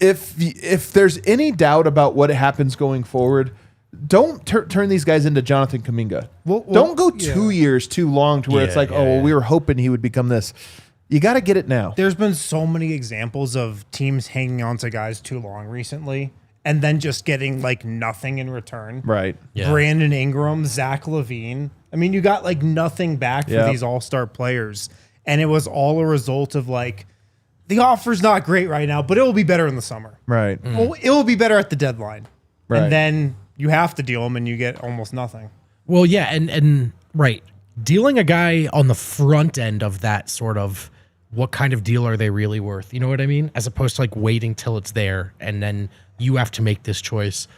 if there's any doubt about what happens going forward, don't turn these guys into Jonathan Kuminga. Don't go 2 years too long to where it's like, we were hoping he would become this. You got to get it now. There's been so many examples of teams hanging on to guys too long recently and then just getting like nothing in return. Right. Yeah. Brandon Ingram, Zach LaVine. I mean, you got like nothing back for these all-star players. And it was all a result of like, the offer's not great right now, but it will be better in the summer. Right. It will be better at the deadline. Right. And then you have to deal them and you get almost nothing. Well, yeah, and right. Dealing a guy on the front end of that sort of what kind of deal are they really worth? You know what I mean? As opposed to like waiting till it's there and then you have to make this choice.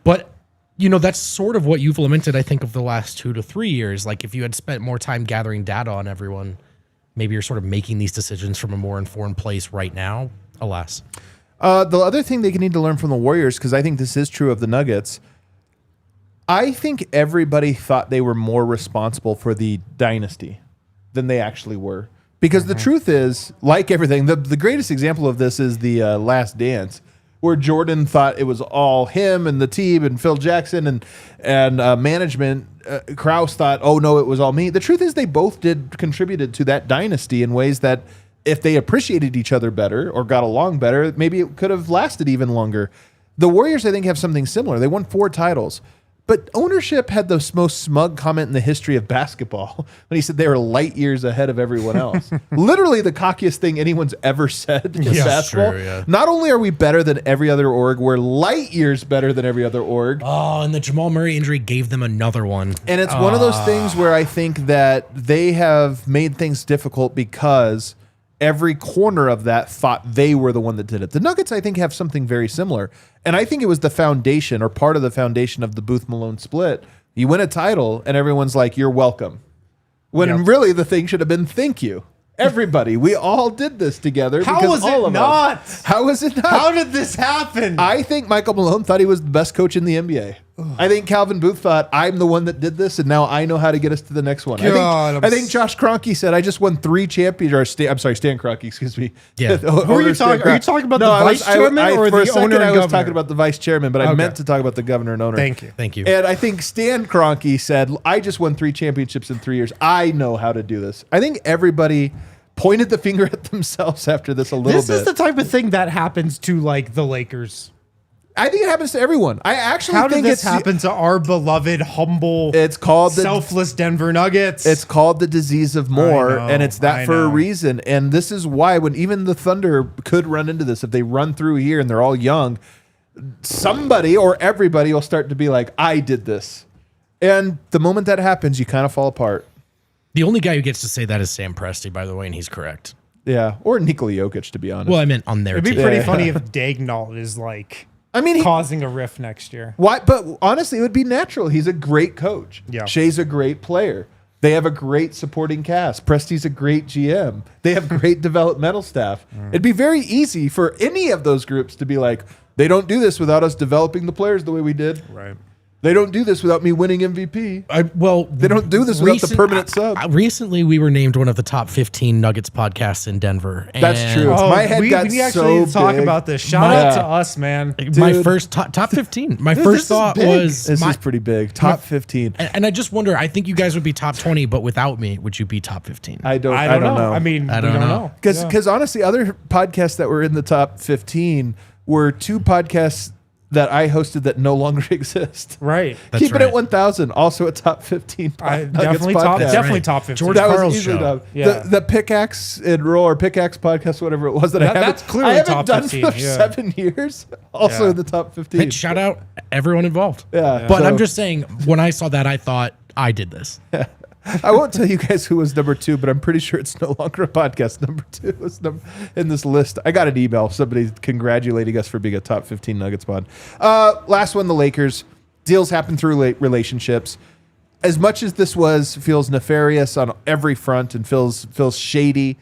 But, that's sort of what you've lamented, I think, of the last 2 to 3 years. Like if you had spent more time gathering data on everyone, maybe you're sort of making these decisions from a more informed place right now. Alas. The other thing they need to learn from the Warriors, because I think this is true of the Nuggets, I think everybody thought they were more responsible for the dynasty than they actually were. Because the truth is, like everything, the greatest example of this is the Last Dance, where Jordan thought it was all him and the team and Phil Jackson and management. Krause thought, oh, no, it was all me. The truth is they both contributed to that dynasty in ways that if they appreciated each other better or got along better, maybe it could have lasted even longer. The Warriors, I think, have something similar. They won 4 titles. But ownership had the most smug comment in the history of basketball when he said they were light years ahead of everyone else. Literally the cockiest thing anyone's ever said in basketball. True, yeah. Not only are we better than every other org, we're light years better than every other org. Oh, and the Jamal Murray injury gave them another one. And it's one of those things where I think that they have made things difficult because every corner of that thought they were the one that did it. The Nuggets, I think, have something very similar. And I think it was the foundation or part of the foundation of the Booth-Malone split. You win a title and everyone's like, you're welcome. When really the thing should have been, thank you. Everybody, we all did this together. How was it not? How was it not? How did this happen? I think Michael Malone thought he was the best coach in the NBA. I think Calvin Booth thought, I'm the one that did this, and now I know how to get us to the next one. I think Josh Kroenke said, I just won 3 championships. I'm sorry, Stan Kroenke, excuse me. Yeah. Who are you talking? Are you talking about the vice chairman or the owner and governor? I was talking about the vice chairman, but I meant to talk about the governor and owner. Thank you. And I think Stan Kroenke said, I just won 3 championships in 3 years. I know how to do this. I think everybody pointed the finger at themselves after this a little bit. This is the type of thing that happens to like the Lakers. I think it happens to everyone. I actually How think did this happen to our beloved, humble, it's called selfless Denver Nuggets? It's called the disease of more, and it's that for a reason. And this is why when even the Thunder could run into this, if they run through here and they're all young, somebody or everybody will start to be like, I did this. And the moment that happens, you kind of fall apart. The only guy who gets to say that is Sam Presti, by the way, and he's correct. Yeah, or Nikola Jokic, to be honest. Well, I meant on their team. It'd be pretty funny if Daigneault is like, causing a rift next year. Why? But honestly, it would be natural. He's a great coach. Yeah. Shea's a great player. They have a great supporting cast. Presti's a great GM. They have great developmental staff. It'd be very easy for any of those groups to be like, they don't do this without us developing the players the way we did. Right. They don't do this without me winning MVP. They don't do this without the permanent sub. Recently, we were named one of the top 15 Nuggets podcasts in Denver. That's true. My head got we actually so need to talk big. about this. Shout out to us, man. My first top 15. My first thought was this is pretty big. Top 15. And I just wonder. I think you guys would be top 20, but without me, would you be top 15? I don't know. I mean, I don't know. Because honestly, other podcasts that were in the top 15 were 2 podcasts that I hosted that no longer exist. Right. Keep it at 1,000. Also a top 15. Definitely top 15. George that Carl's was easily show. Yeah. The Pickaxe and Roll or Pickaxe podcast, whatever it was that I haven't. That's clearly I haven't top done 15, for 7 years. Also in the top 15. Hey, shout out everyone involved. Yeah. But So- I'm just saying, when I saw that, I thought I did this. I won't tell you guys who was number 2, but I'm pretty sure it's no longer a podcast. Number 2 is in this list. I got an email, somebody congratulating us for being a top 15 Nuggets pod. Last one, the Lakers. Deals happen through relationships. As much as this feels nefarious on every front and feels shady,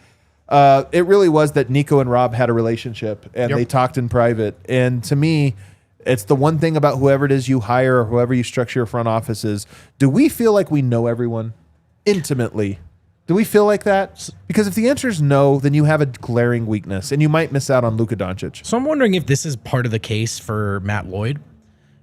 it really was that Nico and Rob had a relationship and they talked in private. And to me, It's the one thing about whoever it is you hire or whoever you structure your front office is, do we feel like we know everyone intimately? Do we feel like that? Because if the answer is no, then you have a glaring weakness, and you might miss out on Luka Doncic. So I'm wondering if this is part of the case for Matt Lloyd,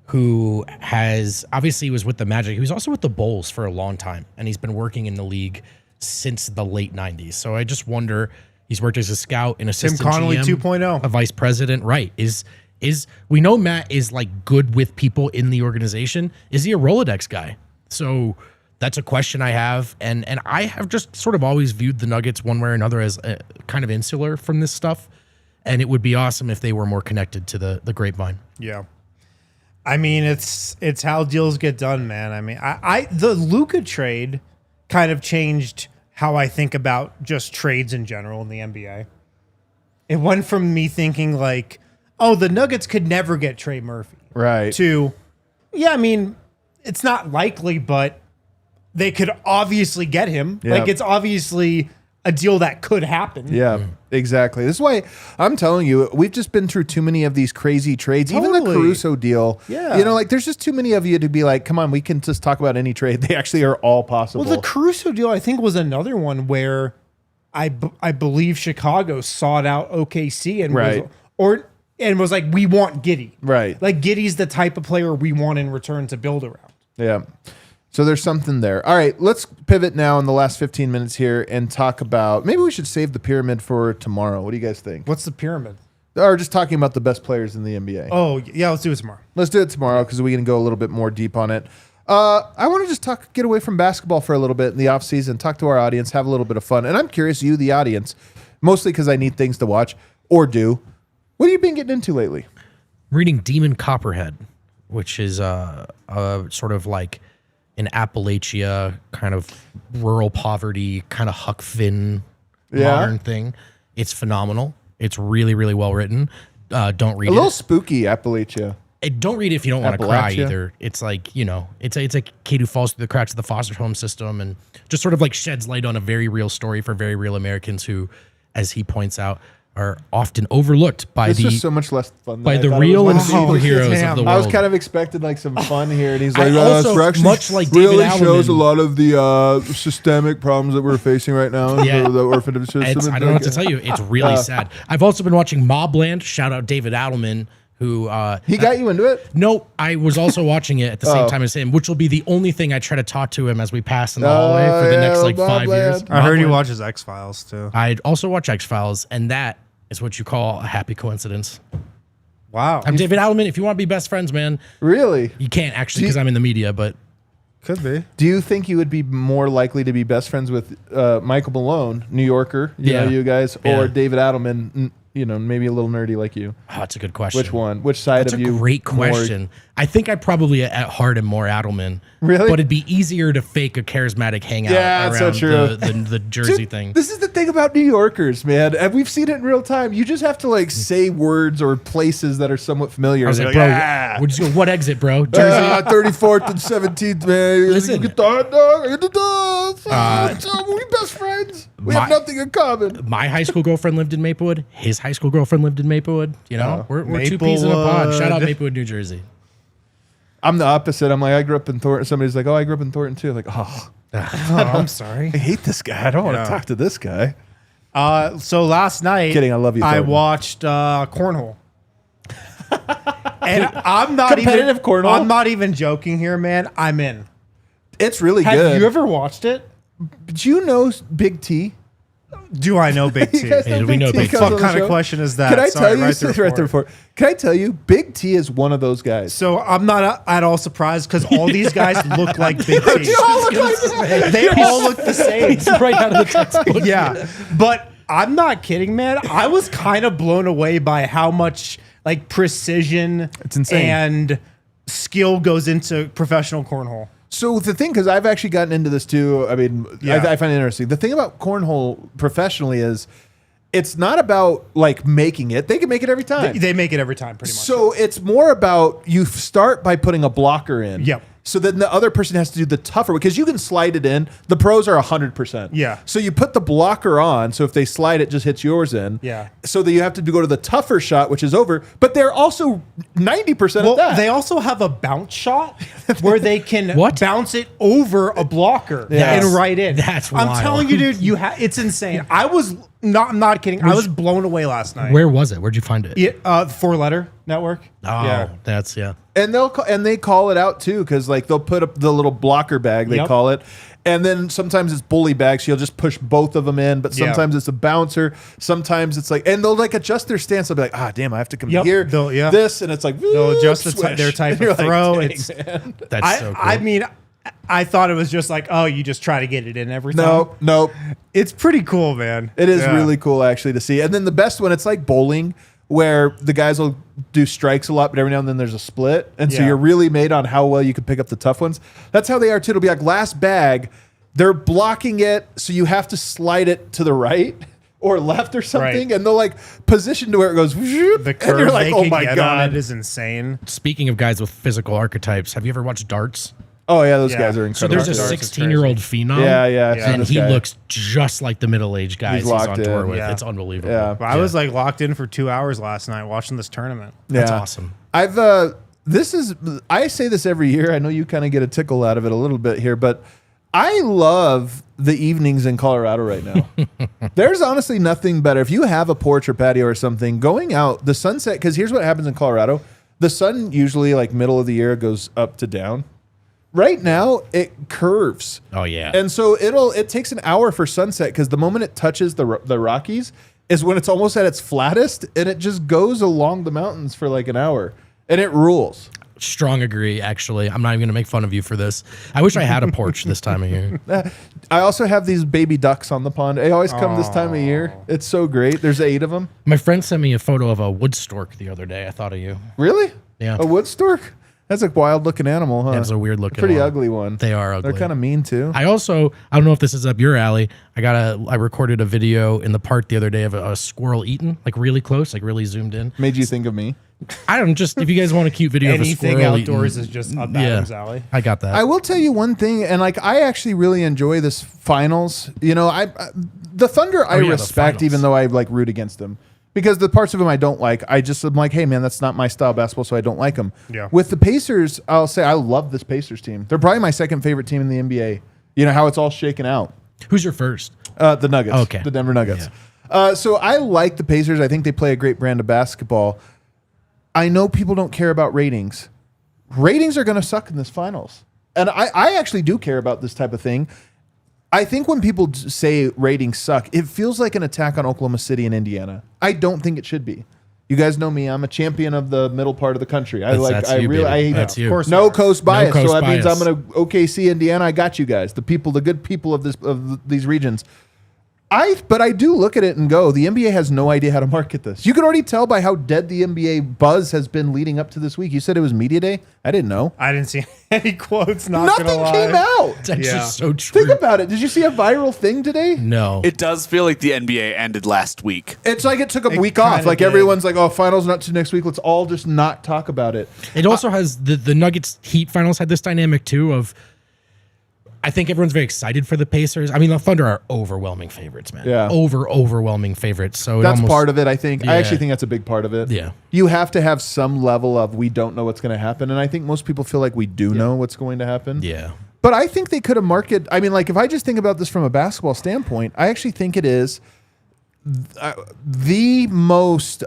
who has obviously was with the Magic. He was also with the Bulls for a long time, and he's been working in the league since the late 90s. So I just wonder, he's worked as a scout, an assistant Tim Connolly GM, 2.0. a vice president. Right. Is we know Matt is like good with people in the organization. Is he a Rolodex guy? So that's a question I have. And I have just sort of always viewed the Nuggets one way or another as kind of insular from this stuff. And it would be awesome if they were more connected to the grapevine. Yeah. I mean, it's how deals get done, man. I mean, the Luka trade kind of changed how I think about just trades in general in the NBA. It went from me thinking like, oh, the Nuggets could never get Trey Murphy. Right. To, yeah, I mean, it's not likely, but they could obviously get him. Yeah. Like, it's obviously a deal that could happen. Yeah, exactly. This is why I'm telling you, we've just been through too many of these crazy trades. Even the Totally. Caruso deal. Yeah. You know, like there's just too many of you to be like, come on, we can just talk about any trade. They actually are all possible. Well, the Caruso deal, I think, was another one where I believe Chicago sought out OKC and Right. was like, we want Giddey. Right. Like, Giddey's the type of player we want in return to build around. Yeah. So there's something there. All right, let's pivot now in the last 15 minutes here and talk about, maybe we should save the pyramid for tomorrow. What do you guys think? What's the pyramid? Or just talking about the best players in the NBA. Oh, yeah, let's do it tomorrow. Let's do it tomorrow because we can go a little bit more deep on it. I want to just get away from basketball for a little bit in the offseason, talk to our audience, have a little bit of fun. And I'm curious, you, the audience, mostly because I need things to watch or do. What have you been getting into lately? Reading Demon Copperhead, which is a sort of like an Appalachia kind of rural poverty, kind of Huck Finn modern thing. It's phenomenal. It's really, really well written. Don't read A it. little spooky, Appalachia. Don't read it if you don't want to cry Appalachia. either. It's like, you know, it's a kid who falls through the cracks of the foster home system and just sort of like sheds light on a very real story for very real Americans who, as he points out, are often overlooked by This was so much less fun by than I the thought it real and was gonna be. superheroes Damn. of the world. I was kind of expecting like some fun here, and he's I like, also, "It's actually much like David really shows a Adelman- lot of the systemic problems that we're facing right now. Yeah. The orphanage system." It's, I don't know what to tell you. It's really sad. I've also been watching Mobland. Shout out David Adelman, who He got you into it. no, I was also watching it at the same time as him, which will be the only thing I try to talk to him as we pass in the hallway for the next like 5 years. Mobland. I heard he Mobland. watches X-Files, too. I'd also watch X-Files, and that is what you call a happy coincidence. Wow. I'm David Adelman. If you want to be best friends, man, Really? you can't actually because I'm in the media, but Could be. Do you think you would be more likely to be best friends with Michael Malone, New Yorker, Yeah. you guys, Yeah. or David Adelman, maybe a little nerdy like you? oh, that's a good question. Which one? Which side That's of a you? great more- question. I think I probably at heart am more Adelman. Really? But it'd be easier to fake a charismatic hangout Yeah, that's so around true. the Jersey Dude, thing. This is the thing about New Yorkers, man. And we've seen it in real time. You just have to like say words or places that are somewhat familiar. I was You're like, bro, "Ah." we'd just go, what exit, bro? Jersey? 34th and 17th, man. Listen. You get the hot dog. I get the dog. So we best friends. We have my- nothing in common. My high school girlfriend lived in Maplewood. His high school girlfriend lived in Maplewood. You know, we're two peas in a pod. Shout out Maplewood. Maplewood, New Jersey. I'm the opposite. I'm like, I grew up in Thornton. Somebody's like, oh, I grew up in Thornton too. I'm like, oh, Oh, I'm sorry. I hate this guy. I don't want to Yeah. talk to this guy. So last night, Kidding, I love you, I Thornton. watched cornhole. And I'm not Competitive even cornhole? I'm not even joking here, man. I'm in. It's really Have good. you ever watched it? Do you know Big T? Do I know Big T? You guys Hey, we know Big T. comes on What the kind of show? question is that? Can I Sorry, tell you? right there Right there for it. for. Can I tell you? Big T is one of those guys. So I'm not at all surprised because all these guys look like Big T. They all look like this. They all look the same. right out of the textbook. Yeah, but I'm not kidding, man. I was kind of blown away by how much like precision It's insane. and skill goes into professional cornhole. So the thing, because I've actually gotten into this too. I mean, Yeah. I find it interesting. The thing about cornhole professionally is, it's not about like making it. They can make it every time. They make it every time, pretty much. So it's more about you start by putting a blocker in. Yep. So then the other person has to do the tougher, because you can slide it in. The pros are 100%. Yeah. So you put the blocker on. So if they slide, it just hits yours in. Yeah. So that you have to go to the tougher shot, which is over. But they're also 90% Well, of that. they also have a bounce shot where they can What? bounce it over a blocker Yes. and right in. That's I'm wild. telling you, dude, it's insane. I'm not kidding. I was blown away last night. Where was it? Where'd you find it? Yeah, 4-letter network. Oh, that's And they call it out too, because like they'll put up the little blocker bag, they Yep. call it, and then sometimes it's bully bag, so you'll just push both of them in. But Yeah. sometimes it's a bouncer, sometimes it's like, and they'll like adjust their stance. They'll be like, damn, I have to come Yep. here, They'll- this, and it's like They'll adjust swish. their type And you're of throw. Like, It's that's so cool. I mean, I thought it was just like, oh, you just try to get it in every time. no, It's pretty cool, man. it is Yeah. really cool actually to see. And then the best one, it's like bowling, where the guys will do strikes a lot, but every now and then there's a split, and so Yeah. you're really made on how well you can pick up the tough ones. That's how they are too. It'll be like last bag, they're blocking it, so you have to slide it to the right or left or something, Right. and they'll like position to where it goes. The curve and you're like, they oh can my get on god, it is insane. Speaking of guys with physical archetypes, have you ever watched darts? oh yeah, those Yeah. guys are So incredible. there's a Darts is 16-year-old phenom. yeah, I've seen And this he guy. looks just like the middle-aged guys he's locked on tour in. with. Yeah. It's unbelievable. Yeah. But I was like locked in for 2 hours last night watching this tournament. That's Yeah. awesome. I've I say this every year. I know you kind of get a tickle out of it a little bit here, but I love the evenings in Colorado right now. There's honestly nothing better. If you have a porch or patio or something, going out, the sunset, because here's what happens in Colorado. The sun usually like middle of the year goes up to down. Right now it curves. Oh, yeah. And so it takes an hour for sunset, because the moment it touches the Rockies is when it's almost at its flattest, and it just goes along the mountains for like an hour, and it rules. Strong agree, actually. I'm not even going to make fun of you for this. I wish I had a porch this time of year. I also have these baby ducks on the pond. They always come this time of year. It's so great. There's 8 of them. My friend sent me a photo of a wood stork the other day. I thought of you. Really? Yeah. A wood stork? That's a wild looking animal, huh? It's a weird looking Pretty one. ugly one. They are ugly. They're kind of mean too. I don't know if this is up your alley. I recorded a video in the park the other day of a squirrel eaten, like really close, like really zoomed in. Made you think of me. I don't just, if you guys want a cute video of a Anything squirrel outdoors eaten, is just up Adam's alley. I got that. I will tell you one thing, and like I actually really enjoy this finals. You know, the Thunder I yeah, the respect, finals. even though I like root against them, because the parts of them I don't like, I just am like, hey man, that's not my style of basketball, so I don't like them. Yeah. With the Pacers, I'll say I love this Pacers team. They're probably my second favorite team in the NBA. You know how it's all shaken out. Who's your first? The Nuggets. Okay. The Denver Nuggets. So I like the Pacers. I think they play a great brand of basketball. I know people don't care about ratings. Ratings are going to suck in this finals. And I actually do care about this type of thing. I think when people say ratings suck, it feels like an attack on Oklahoma City and Indiana. I don't think it should be. You guys know me. I'm a champion of the middle part of the country. That's you, baby. That's you. Of course. No coast bias. coast So that means bias. I'm going to OKC, Indiana. I got you guys. The good people of these regions. But I do look at it and go, the NBA has no idea how to market this. You can already tell by how dead the NBA buzz has been leading up to this week. You said it was media day. I didn't know. I didn't see any quotes. Not Nothing gonna lie. came out. That's Yeah. just so true. Think about it. Did you see a viral thing today? No. It does feel like the NBA ended last week. It's like it took a It week off. kinda Like did. everyone's like, oh, finals not to next week. Let's all just not talk about it. It also has the Nuggets Heat finals had this dynamic too of I think everyone's very excited for the Pacers. I mean, the Thunder are overwhelming favorites, man. Yeah. Overwhelming favorites. So That's part of it, I think. I Yeah. actually think that's a big part of it. Yeah. You have to have some level of we don't know what's going to happen. And I think most people feel like we do know what's going to happen. Yeah. But I think they could have marketed. I mean, like, if I just think about this from a basketball standpoint, I actually think it is the most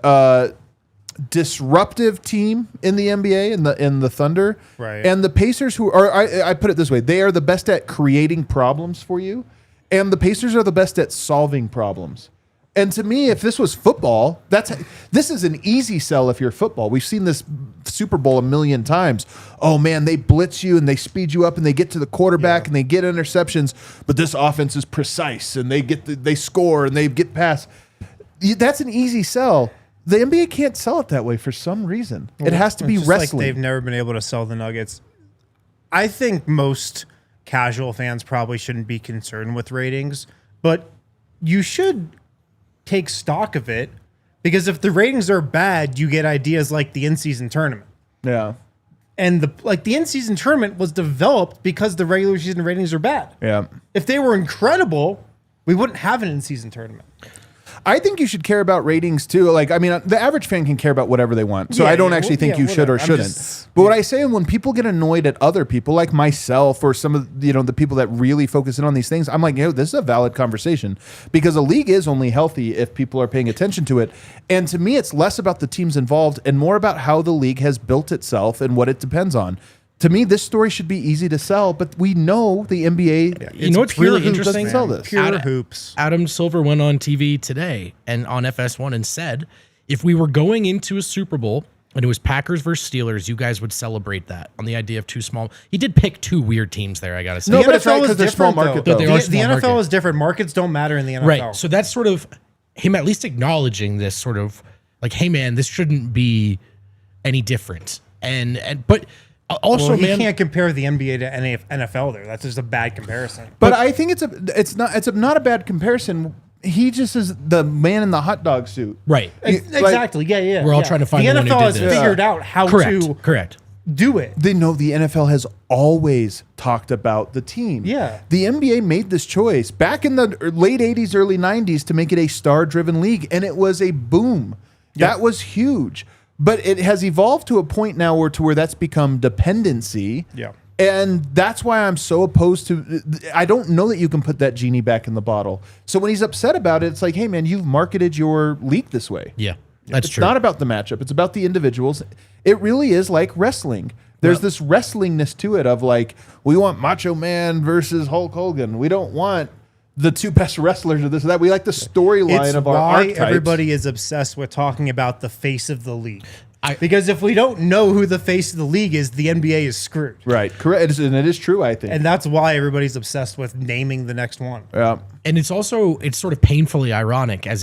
disruptive team in the NBA in the Thunder. Right. And the Pacers, who are, I put it this way, they are the best at creating problems for you. And the Pacers are the best at solving problems. And to me, if this was football, this is an easy sell if you're football. We've seen this Super Bowl a million times. Oh man, they blitz you and they speed you up and they get to the quarterback and they get interceptions, but this offense is precise and they score and they get past. That's an easy sell. The NBA can't sell it that way for some reason. It has to be It's just wrestling. Like they've never been able to sell the Nuggets. I think most casual fans probably shouldn't be concerned with ratings, but you should take stock of it because if the ratings are bad, you get ideas like the in-season tournament. Yeah. And the in-season tournament was developed because the regular season ratings are bad. Yeah. If they were incredible, we wouldn't have an in-season tournament. I think you should care about ratings too. Like, I mean, the average fan can care about whatever they want. So I don't actually think you should or shouldn't. But what I say, when people get annoyed at other people, like myself or some of the people that really focus in on these things, I'm like, this is a valid conversation, because a league is only healthy if people are paying attention to it. And to me, it's less about the teams involved and more about how the league has built itself and what it depends on. To me, this story should be easy to sell, but we know the NBA. You know what's really interesting? Sell this. Pure hoops. Adam Silver went on TV today and on FS1 and said, if we were going into a Super Bowl and it was Packers versus Steelers, you guys would celebrate that on the idea of two small. He did pick two weird teams there, I got to say. No, but it's right because they're small market, though. The NFL is different. Markets don't matter in the NFL. Right. So that's sort of him at least acknowledging this sort of like, hey, man, this shouldn't be any different. But also, he can't compare the NBA to NFL there. That's just a bad comparison. But I think it's not a bad comparison. He just is the man in the hot dog suit. Right. Exactly. Yeah. We're all trying to find the the one who NFL did has this. figured out how to do it. They know the NFL has always talked about the team. Yeah. The NBA made this choice back in the late 80s, early 90s to make it a star-driven league, and it was a boom. Yep. That was huge. But it has evolved to a point now where that's become dependency. Yeah. And that's why I'm so opposed to. I don't know that you can put that genie back in the bottle. So when he's upset about it, it's like, hey, man, you've marketed your league this way. Yeah, that's true. It's not about the matchup. It's about the individuals. It really is like wrestling. There's this wrestlingness to it of like, we want Macho Man versus Hulk Hogan. We don't want the two best wrestlers or this or that. We like the storyline of our archetypes. Everybody is obsessed with talking about the face of the league. Because if we don't know who the face of the league is, the NBA is screwed. Right. Correct. And it is true, I think. And that's why everybody's obsessed with naming the next one. Yeah. And it's sort of painfully ironic as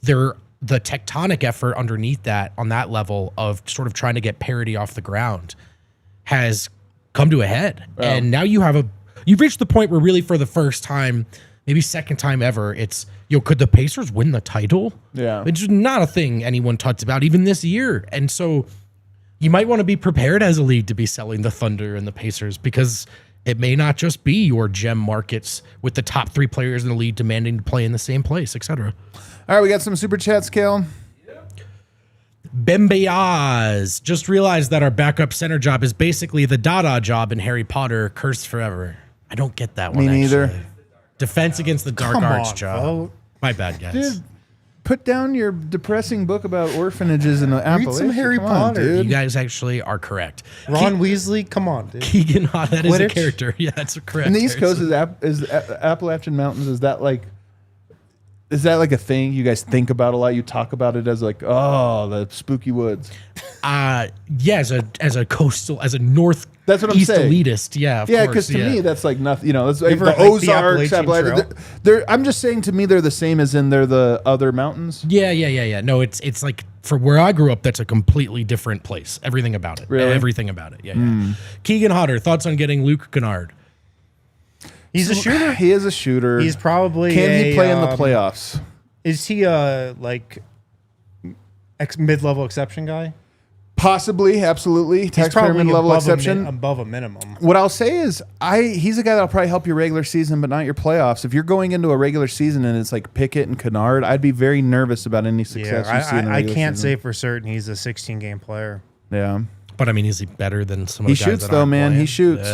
the tectonic effort underneath that on that level of sort of trying to get parity off the ground has come to a head. Yeah. And now you've reached the point where really for the first time, maybe second time ever, it's, could the Pacers win the title? Yeah. It's not a thing anyone talks about even this year. And so you might want to be prepared as a league to be selling the Thunder and the Pacers, because it may not just be your gem markets with the top three players in the league demanding to play in the same place, etc. All right, we got some super chats, Kale. Bembeaz just realized that our backup center job is basically the Dada job in Harry Potter, Cursed Forever. I don't get that one. Me neither. Actually. Defense against the dark arts job. Vogt. My bad, guys. Dude, put down your depressing book about orphanages in the Appalachia. Read some Harry Come on, Potter. dude. You guys actually are correct. Ron Weasley, come on, dude. Keegan, that is a Quidditch? character. Yeah, that's correct. And the East Coast is Appalachian Mountains. Is that like a thing you guys think about a lot? You talk about it as like, the spooky woods. Yeah, as a coastal, as a north. That's what I'm east saying. Elitist, yeah, of Yeah, course, because to me that's like nothing. That's like ever the hiked the Ozarks. Appalachian Trail? I'm just saying, to me, they're the same as in they're the other mountains. Yeah. No, it's like for where I grew up, that's a completely different place. Everything about it. Really? Everything about it. Yeah. Keegan Hodder, thoughts on getting Luke Kennard? He's a shooter. He is a shooter. He's probably Can he play in the playoffs? Is he a mid-level exception guy? Possibly, absolutely. He's Taxpayer probably mid-level exception. above a minimum. What I'll say is, he's a guy that'll probably help your regular season, but not your playoffs. If you're going into a regular season and it's like Pickett and Kennard, I'd be very nervous about any success you see in the I regular can't season. say for certain he's a 16-game player. Yeah. But I mean, is he better than some of He the guys shoots, that though, aren't man. playing? He shoots.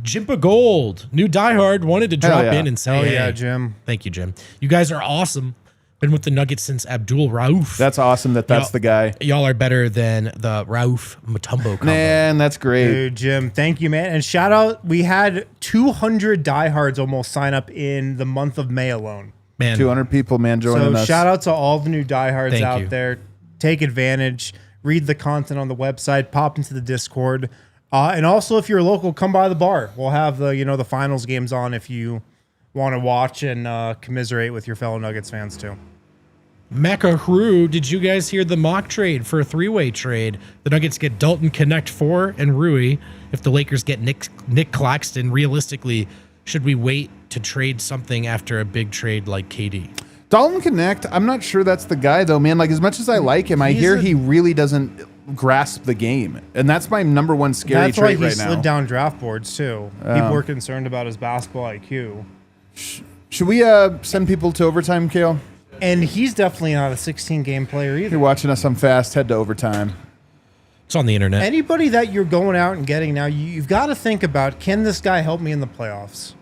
Jimpa Gold, new diehard, wanted to drop yeah. in and say, Oh, yeah, hey, Jim. Thank you, Jim. You guys are awesome. Been with the Nuggets since Abdul Rauf. That's awesome that's the guy. Y'all are better than the Rauf Mutombo combo. Man, that's great. Dude, Jim, thank you, man. And shout out, we had 200 diehards almost sign up in the month of May alone. Man, 200 people, man, joining So us. shout out to all the new diehards Thank out you. there. Take advantage. Read the content on the website. Pop into the Discord. And also, if you're local, come by the bar. We'll have the finals games on if you want to watch and commiserate with your fellow Nuggets fans too. Macahroo, did you guys hear the mock trade for a three-way trade? The Nuggets get Dalton Connect 4 and Rui. If the Lakers get Nick Claxton, realistically, should we wait to trade something after a big trade like KD? Dalton Connect, I'm not sure that's the guy, though, man. Like, as much as I like him, I hear he really doesn't grasp the game, and that's my number one scary That's why trait he right slid now. down draft boards too. People were concerned about his basketball IQ, Should we send people to overtime, Kale? and he's definitely not a 16-game player If either. you're watching us on Fast, head to overtime. It's on the internet. Anybody that you're going out and getting now, you've got to think about, can this guy help me in the playoffs?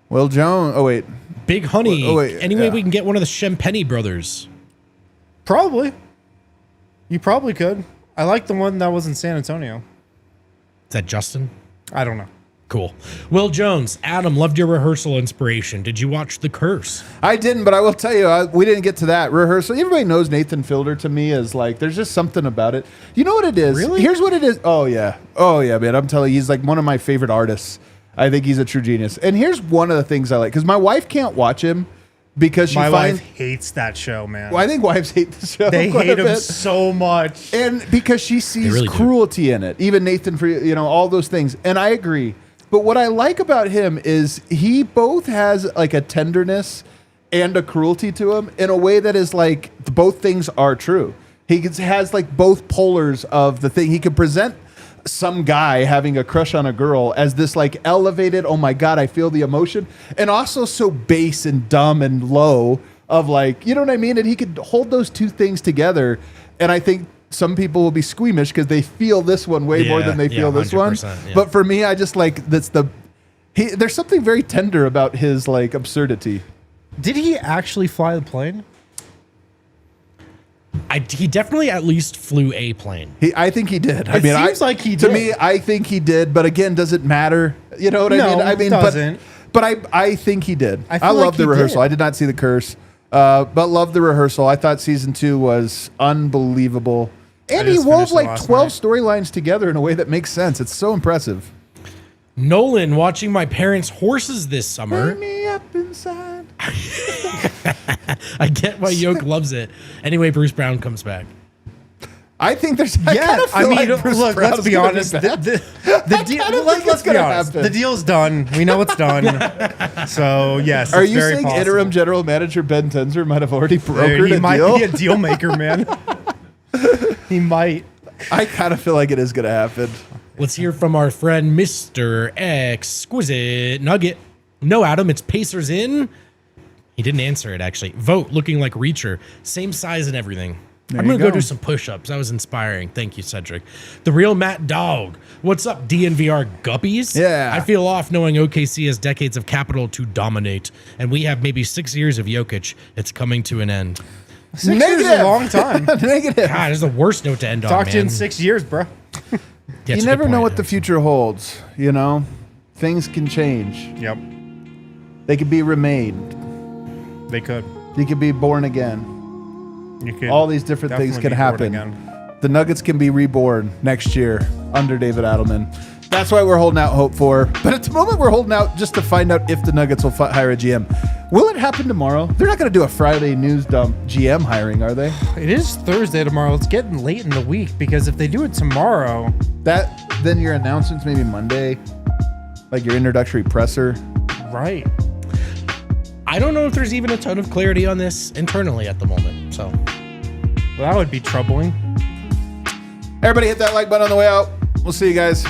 Will Jones. Oh wait, Big Honey. Oh, wait, Anyway, yeah. we can get one of the Shampenny brothers. Probably. You probably could. I like the one that was in San Antonio. Is that Justin? I don't know. Cool. Will Jones, Adam, loved your rehearsal inspiration. Did you watch The Curse? I didn't, but I will tell you, we didn't get to that rehearsal. Everybody knows Nathan Fielder to me is like, there's just something about it. You know what it is? Really? Here's what it is. Oh yeah, man. I'm telling you, he's like one of my favorite artists. I think he's a true genius. And here's one of the things I like, because my wife can't watch him because she My finds. wife hates that show, man. Well, I think wives hate the show. They quite hate a him bit. so much. And because she sees really do. cruelty in it, even Nathan, for all those things, and I agree. But what I like about him is he both has like a tenderness and a cruelty to him in a way that is like both things are true. He has like both polars of the thing. He could present some guy having a crush on a girl as this like elevated, oh my God, I feel the emotion, and also so base and dumb and low of like, you know what I mean? And he could hold those two things together. And I think some people will be squeamish because they feel this one way more than they feel this one. 100%, yeah. But for me, I just like there's something very tender about his like absurdity. Did he actually fly the plane? He definitely at least flew a plane. I think he did. It seems like he To did. me, I think he did. But again, does it matter? You know what I No, mean? I it mean, doesn't. But I think he did. I I, feel like love the he rehearsal. did. I did not see The Curse, but love the rehearsal. I thought season 2 was unbelievable. And he just wove finished it like last 12 night. storylines together in a way that makes sense. It's so impressive. Nolan, watching my parents' horses this summer. Bring me up inside. I get why Yoke loves it. Anyway, Bruce Brown comes back. I think there's. Yeah, I mean, like Bruce look, Brown's let's be gonna honest. back. The deal. kinda Let's think it's be gonna honest. happen. The deal's done. We know it's done. So yes, Are it's you very saying possible. interim general manager Ben Tenzer might have already brokered He a might deal? be a deal maker, man. He might. I kind of feel like it is going to happen. Let's hear from our friend Mr. Exquisite Nugget. No, Adam, it's Pacers in. He didn't answer it, actually. Vote looking like Reacher. Same size and everything. I'm you going to go go. do some push-ups. That was inspiring. Thank you, Cedric. The real Matt Dog. What's up, DNVR Guppies? Yeah. I feel off knowing OKC has decades of capital to dominate, and we have maybe 6 years of Jokic. It's coming to an end. 6 years is a long time. Negative. God, this is the worst note to end on, Talk to you man. in 6 years, bro. Yeah, You that's a never good know point. what the future holds, you know? Things can change. Yep, They could be remade. they could. You could be born again. You could. All these different things definitely can be bored happen. again. The Nuggets can be reborn next year under David Adelman. That's why we're holding out hope for. But at the moment, we're holding out just to find out if the Nuggets will hire a GM. Will it happen tomorrow? They're not going to do a Friday news dump GM hiring, are they? It is Thursday tomorrow. It's getting late in the week because if they do it tomorrow, Then your announcements maybe Monday, like your introductory presser. right? I don't know if there's even a ton of clarity on this internally at the moment. So Well, that would be troubling. Everybody hit that like button on the way out. We'll see you guys.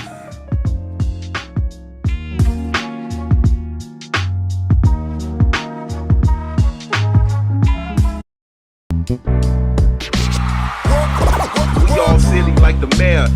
We all silly like the mayor.